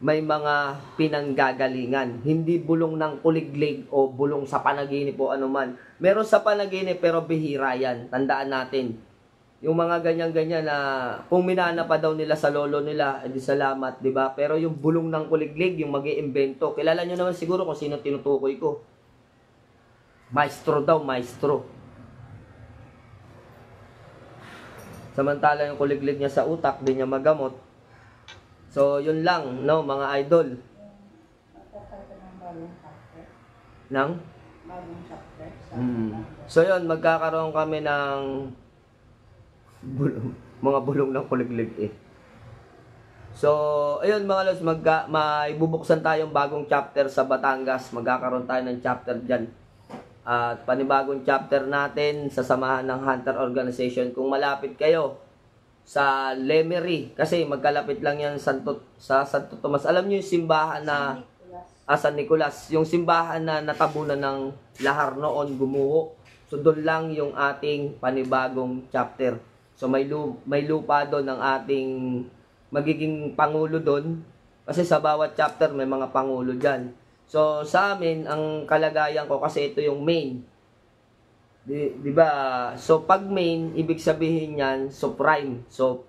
[SPEAKER 1] may mga pinanggagalingan. Hindi bulong ng kuliglig o bulong sa panaginip o anuman. Meron sa panaginip pero bihira yan. Tandaan natin. Yung mga ganyan-ganyan na kung minana pa daw nila sa lolo nila, edi salamat, di ba? Pero yung bulong ng kuliglig, yung mag-iimbento, kilala nyo naman siguro kung sino tinutukoy ko. Maestro daw, maestro. Samantala yung kuliglig niya sa utak, di niya magamot. So, yun lang, no, mga idol. Nang? So, yun, magkakaroon kami ng mga bulong ng kuliglig eh. So, ayun mga lods, may bubuksan tayong bagong chapter sa Batangas. Magkakaroon tayo ng chapter dyan. At panibagong chapter natin sa samahan ng Hunter Organization. Kung malapit kayo sa Lemery, kasi magkalapit lang yan sa Santo Tomas. Alam nyo yung simbahan na San Nicolas, yung simbahan na natabunan ng lahar noon, gumuho. So, doon lang yung ating panibagong chapter. So may lupa doon ng ating magiging pangulo doon. Kasi sa bawat chapter may mga pangulo dyan. So sa amin, ang kalagayan ko kasi ito yung main. Di ba? So pag main, ibig sabihin yan, supreme. So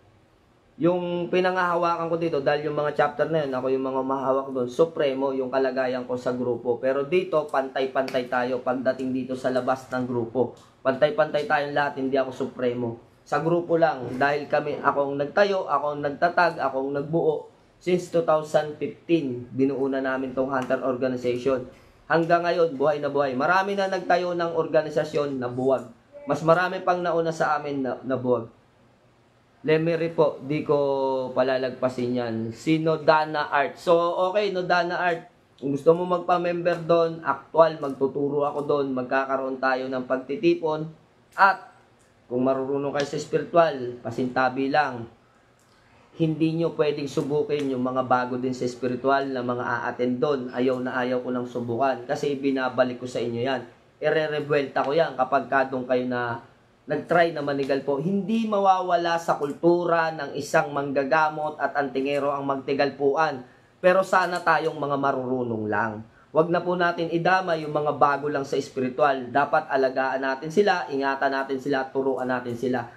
[SPEAKER 1] yung pinangahawakan ko dito, dahil yung mga chapter na yun, ako yung mga mahawak doon, supremo yung kalagayan ko sa grupo. Pero dito, pantay-pantay tayo pagdating dito sa labas ng grupo. Pantay-pantay tayong lahat, hindi ako supremo. Sa grupo lang, dahil akong nagtayo, akong nagtatag, akong nagbuo. Since 2015, binuo na namin tong Hunter Organization. Hanggang ngayon, buhay na buhay. Marami na nagtayo ng organisasyon na buwag. Mas marami pang nauna sa amin na buwag. Lemery po, di ko palalagpasin yan. Si Nodana Art. So, okay, Nodana Art. Kung gusto mo magpa-member doon, actual, magtuturo ako doon. Magkakaroon tayo ng pagtitipon. At kung marunong kayo sa spiritual, pasintabi lang. Hindi nyo pwedeng subukin yung mga bago din sa spiritual na mga a-attend doon. Ayaw na ayaw ko lang subukan. Kasi binabalik ko sa inyo yan. Ire-rebuelta ko yan kapag kadong kayo na nag-try na manigal po. Hindi mawawala sa kultura ng isang manggagamot at antingero ang magtigalpuan. Pero sana tayong mga marurunong lang. Wag na po natin idama yung mga bago lang sa spiritual. Dapat alagaan natin sila, ingatan natin sila, turuan natin sila.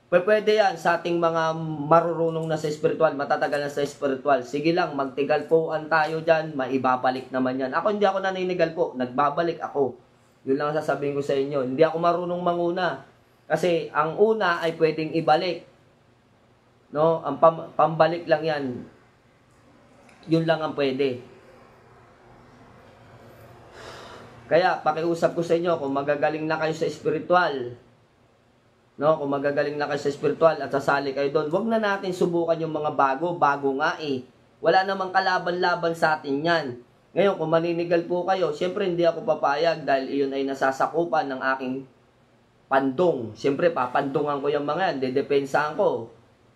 [SPEAKER 1] Pwede yan sa ating mga marurunong na sa spiritual, matatagal na sa spiritual. Sige lang, magtigalpuan tayo dyan, maibabalik naman yan. Ako hindi ako naninigal po, nagbabalik ako. Yun lang sasabihin ko sa inyo. Hindi ako marunong manguna. Kasi ang una ay pwedeng ibalik. No? Ang pambalik lang yan. Yun lang ang pwede. Kaya pakiusap ko sa inyo, kung magagaling na kayo sa spiritual, no, kung magagaling na kayo sa spiritual at sasali kayo doon, wag na natin subukan yung mga bago nga eh. Wala namang kalaban-laban sa atin yan. Ngayon, kung maninigal po kayo, syempre hindi ako papayag dahil iyon ay nasasakupan ng aking pandong. Syempre, papandungan ko yung mga yan, dedepensahan ko.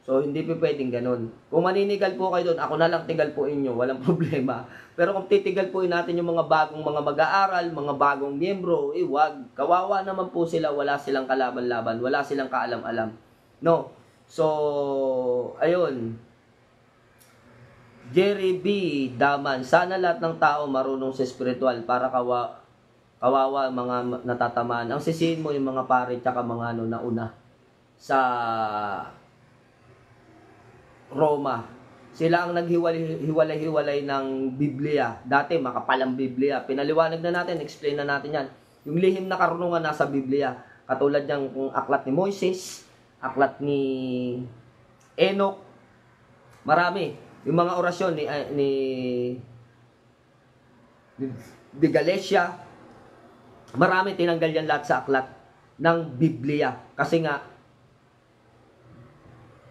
[SPEAKER 1] So, hindi po pwedeng ganun. Kung maninigal po kayo doon, ako na lang tigal po inyo, walang problema. Pero kung titigal po natin yung mga bagong mga mag-aaral, mga bagong miyembro, wag. Kawawa naman po sila, wala silang kalaban-laban, wala silang kaalam-alam. No? So, ayun. Jerry B. Daman, sana lahat ng tao marunong sa spiritual para kawawa mga natatamaan. Ang sisihin mo yung mga pare tsaka mga nauna sa Roma. Sila ang naghiwalay-hiwalay ng Biblia. Dati, makapalang Biblia. Pinaliwanag na natin, explain na natin yan. Yung lihim na karunungan nasa Biblia. Katulad ng aklat ni Moises, aklat ni Enoch. Marami. Yung mga orasyon ni Galatia. Marami tinanggal yan lahat sa aklat ng Biblia. Kasi nga,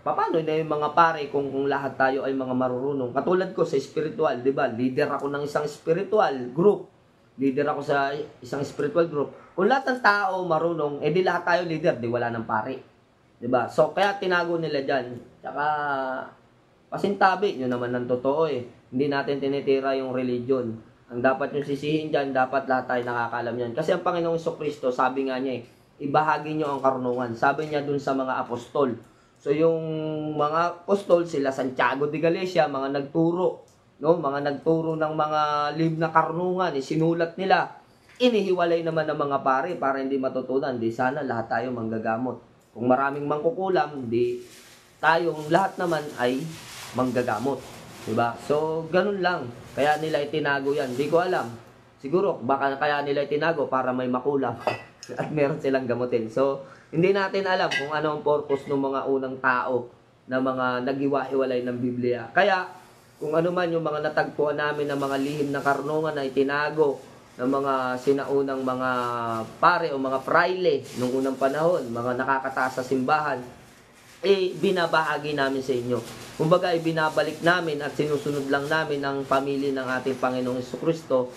[SPEAKER 1] paano na yung mga pare kung lahat tayo ay mga marurunong? Katulad ko sa spiritual, di ba? Leader ako ng isang spiritual group. Leader ako sa isang spiritual group. Kung lahat ng tao marunong, di lahat tayo leader, di wala ng pare. Di ba? So, kaya tinago nila dyan. Tsaka, pasintabi, yun naman ng totoo eh. Hindi natin tinitira yung religion. Ang dapat yung sisihin dyan, dapat lahat tayo nakakalam yan. Kasi ang Panginoong Jesucristo, sabi nga niya ibahagi nyo ang karunungan. Sabi niya dun sa mga apostol. So yung mga apostol, sila Santiago de Galicia, mga nagturo, no, mga nagturo ng mga libro na karunungan, sinulat nila. Inihiwalay naman ng mga pare para hindi matutunan. Di sana lahat tayo manggagamot. Kung maraming mangkukulam, di tayong lahat naman ay manggagamot, di ba? So ganun lang. Kaya nila itinago yan. Di ko alam. Siguro baka kaya nila itinago para may makulam at meron silang gamutin. So hindi natin alam kung ano ang purpose ng mga unang tao na mga naghiwa-hiwalay ng Biblia. Kaya, kung ano man yung mga natagpuan namin ng mga lihim na karunungan na itinago ng mga sinaunang mga pare o mga fraile nung unang panahon, mga nakakataas sa simbahan, binabahagi namin sa inyo. Kumbaga, binabalik namin at sinusunod lang namin ang pamilya ng ating Panginoong Jesucristo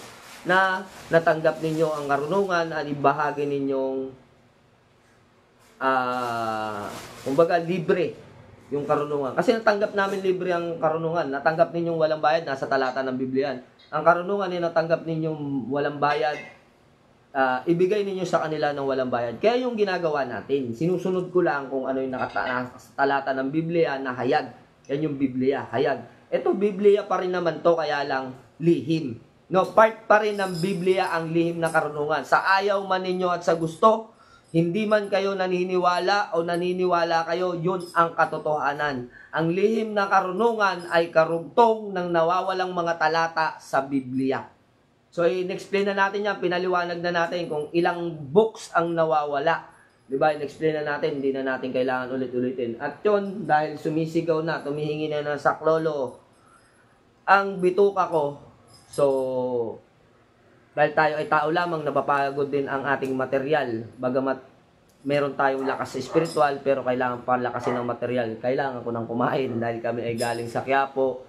[SPEAKER 1] na natanggap ninyo ang karunungan at ibahagi ninyong kumbaga libre yung karunungan. Kasi natanggap namin libre ang karunungan. Natanggap ninyong walang bayad, nasa talata ng Biblia. Ang karunungan ni natanggap ninyong walang bayad, ibigay ninyo sa kanila ng walang bayad. Kaya yung ginagawa natin, sinusunod ko lang kung ano yung talata ng Biblia na hayag. Yan yung Biblia, hayag. Ito Biblia pa rin naman to, kaya lang lihim. No, part pa rin ng Biblia ang lihim na karunungan. Sa ayaw man ninyo at sa gusto, hindi man kayo naniniwala o naniniwala kayo, yun ang katotohanan. Ang lihim na karunungan ay karugtong ng nawawalang mga talata sa Biblia. So, in-explain na natin yan, pinaliwanag na natin kung ilang books ang nawawala. Diba? In-explain na natin, hindi na natin kailangan ulit-ulitin. At yun, dahil sumisigaw na, tumihingi na ng saklolo ang bituka ko. So, dahil tayo ay tao lamang, napapagod din ang ating material. Bagamat meron tayong lakas sa spiritual, pero kailangan palakasin ng material. Kailangan ko nang kumain dahil kami ay galing sa Quiapo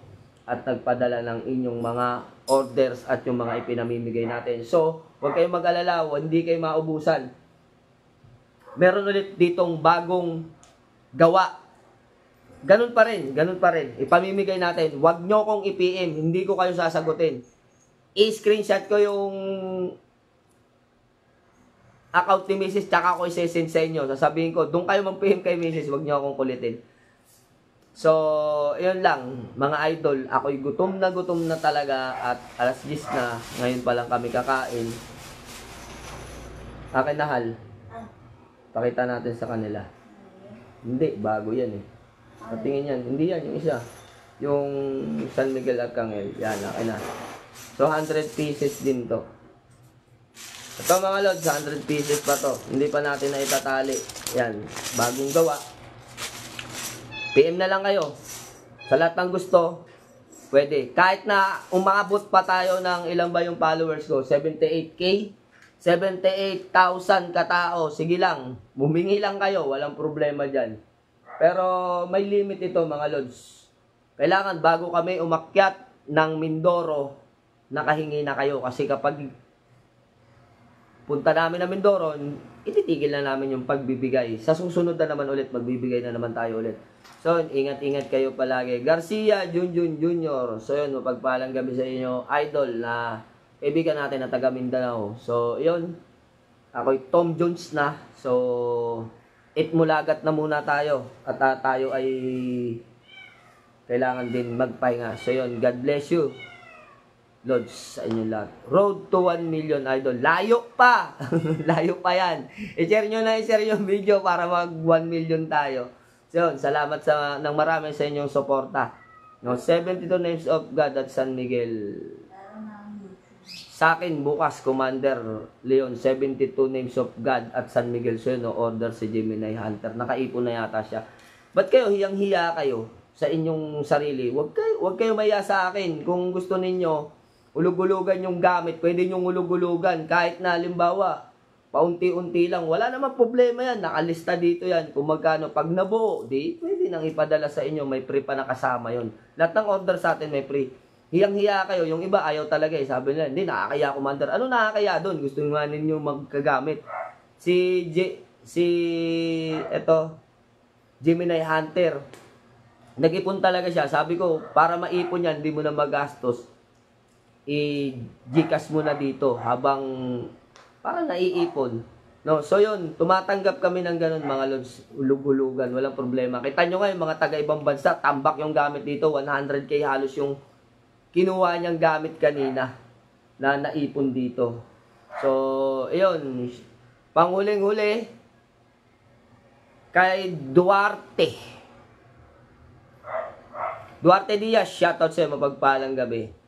[SPEAKER 1] at nagpadala ng inyong mga orders at yung mga ipinamimigay natin. So, huwag kayong mag-alala, hindi kayo maubusan. Meron ulit ditong bagong gawa. Ganun pa rin. Ipamimigay natin. Huwag nyo kong i-PM, hindi ko kayo sasagutin. I-screenshot ko yung account ni Mrs. Tsaka ako i-send sa inyo. Sasabihin ko, doon kayo mag-PM kay Mrs. Huwag nyo akong kulitin. So, yun lang. Mga idol, ako'y gutom na talaga at alas 10 na. Ngayon pa lang kami kakain. Akin na hal. Pakita natin sa kanila. Hindi, bago yan eh. Patingin yan. Hindi yan, yung isa. Yung San Miguel Arcangel. Yan, akin na. So, 100 pieces din to. Ito mga lods, 100 pieces pa to. Hindi pa natin na itatali. Yan, bagong gawa. PM na lang kayo. Sa lahat ng gusto, pwede. Kahit na umabot pa tayo ng ilan ba yung followers ko, 78K, 78,000 katao. Sige lang, bumingi lang kayo, walang problema dyan. Pero may limit ito mga lods. Kailangan bago kami umakyat ng Mindoro, nakahingi na kayo. Kasi kapag punta namin na Mindoro, ititigil na namin yung pagbibigay. Sa susunod na naman ulit, magbibigay na naman tayo ulit. So, ingat-ingat kayo palagi. Garcia Junjun Jr. So, yun, mapagpalang gabi sa inyo. Idol na kaibigan natin na taga Mindanao. So, yun. Ako'y Tom Jones na. So, itmulagat na muna tayo. At tayo ay kailangan din magpahinga. So, yun. God bless you. Lods sa inyo lahat. Road to 1 million, idol. Layo pa! Layo pa yan. I-share nyo na i-share yung video para mag 1 million tayo. So yun, salamat ng marami sa inyong suporta. No, 72 names of God at San Miguel. Sa akin, bukas, Commander Leon, 72 names of God at San Miguel. So yun, no, order si Gemini Hunter. Nakaipon na yata siya. Ba't kayo, hiyang-hiya kayo sa inyong sarili? Huwag kayo maya sa akin. Kung gusto ninyo, ulug-ulugan yung gamit, pwede nyong ulug-ulugan. Kahit na, halimbawa, paunti-unti lang. Wala naman problema yan. Nakalista dito yan. Kung magkano, pag nabuo, di, pwede nang ipadala sa inyo. May free pa nakasama yon. Lahat ng order sa atin may free. Hiyang-hiya kayo. Yung iba, ayaw talaga eh. Sabi nila, hindi, nakakaya, Commander. Ano nakakaya doon? Gusto nga ninyo magkagamit. Gemini Hunter. Nag-ipon talaga siya. Sabi ko, para maipon yan, hindi mo na magastos. I-Gcash mo na dito habang para naiipon. No, so yun, tumatanggap kami ng ganun mga lods, ulug-ulugan, walang problema. Kita nyo nga yung mga taga-ibang bansa, tambak yung gamit dito, 100k halos yung kinuha niyang gamit kanina na naipon dito. So, ayun, panghuling-huli, kay Duarte Diaz, shoutout sa'yo, mapagpalang gabi.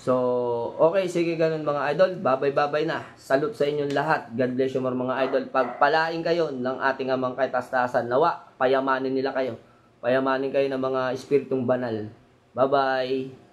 [SPEAKER 1] So, okay, sige ganun mga idol. Babay-babay na. Salute sa inyong lahat. God bless you mga idol. Pagpalain kayo ng ating amang kaitastasan. Nawa, payamanin nila kayo. Payamanin kayo ng mga espiritong banal. Bye-bye.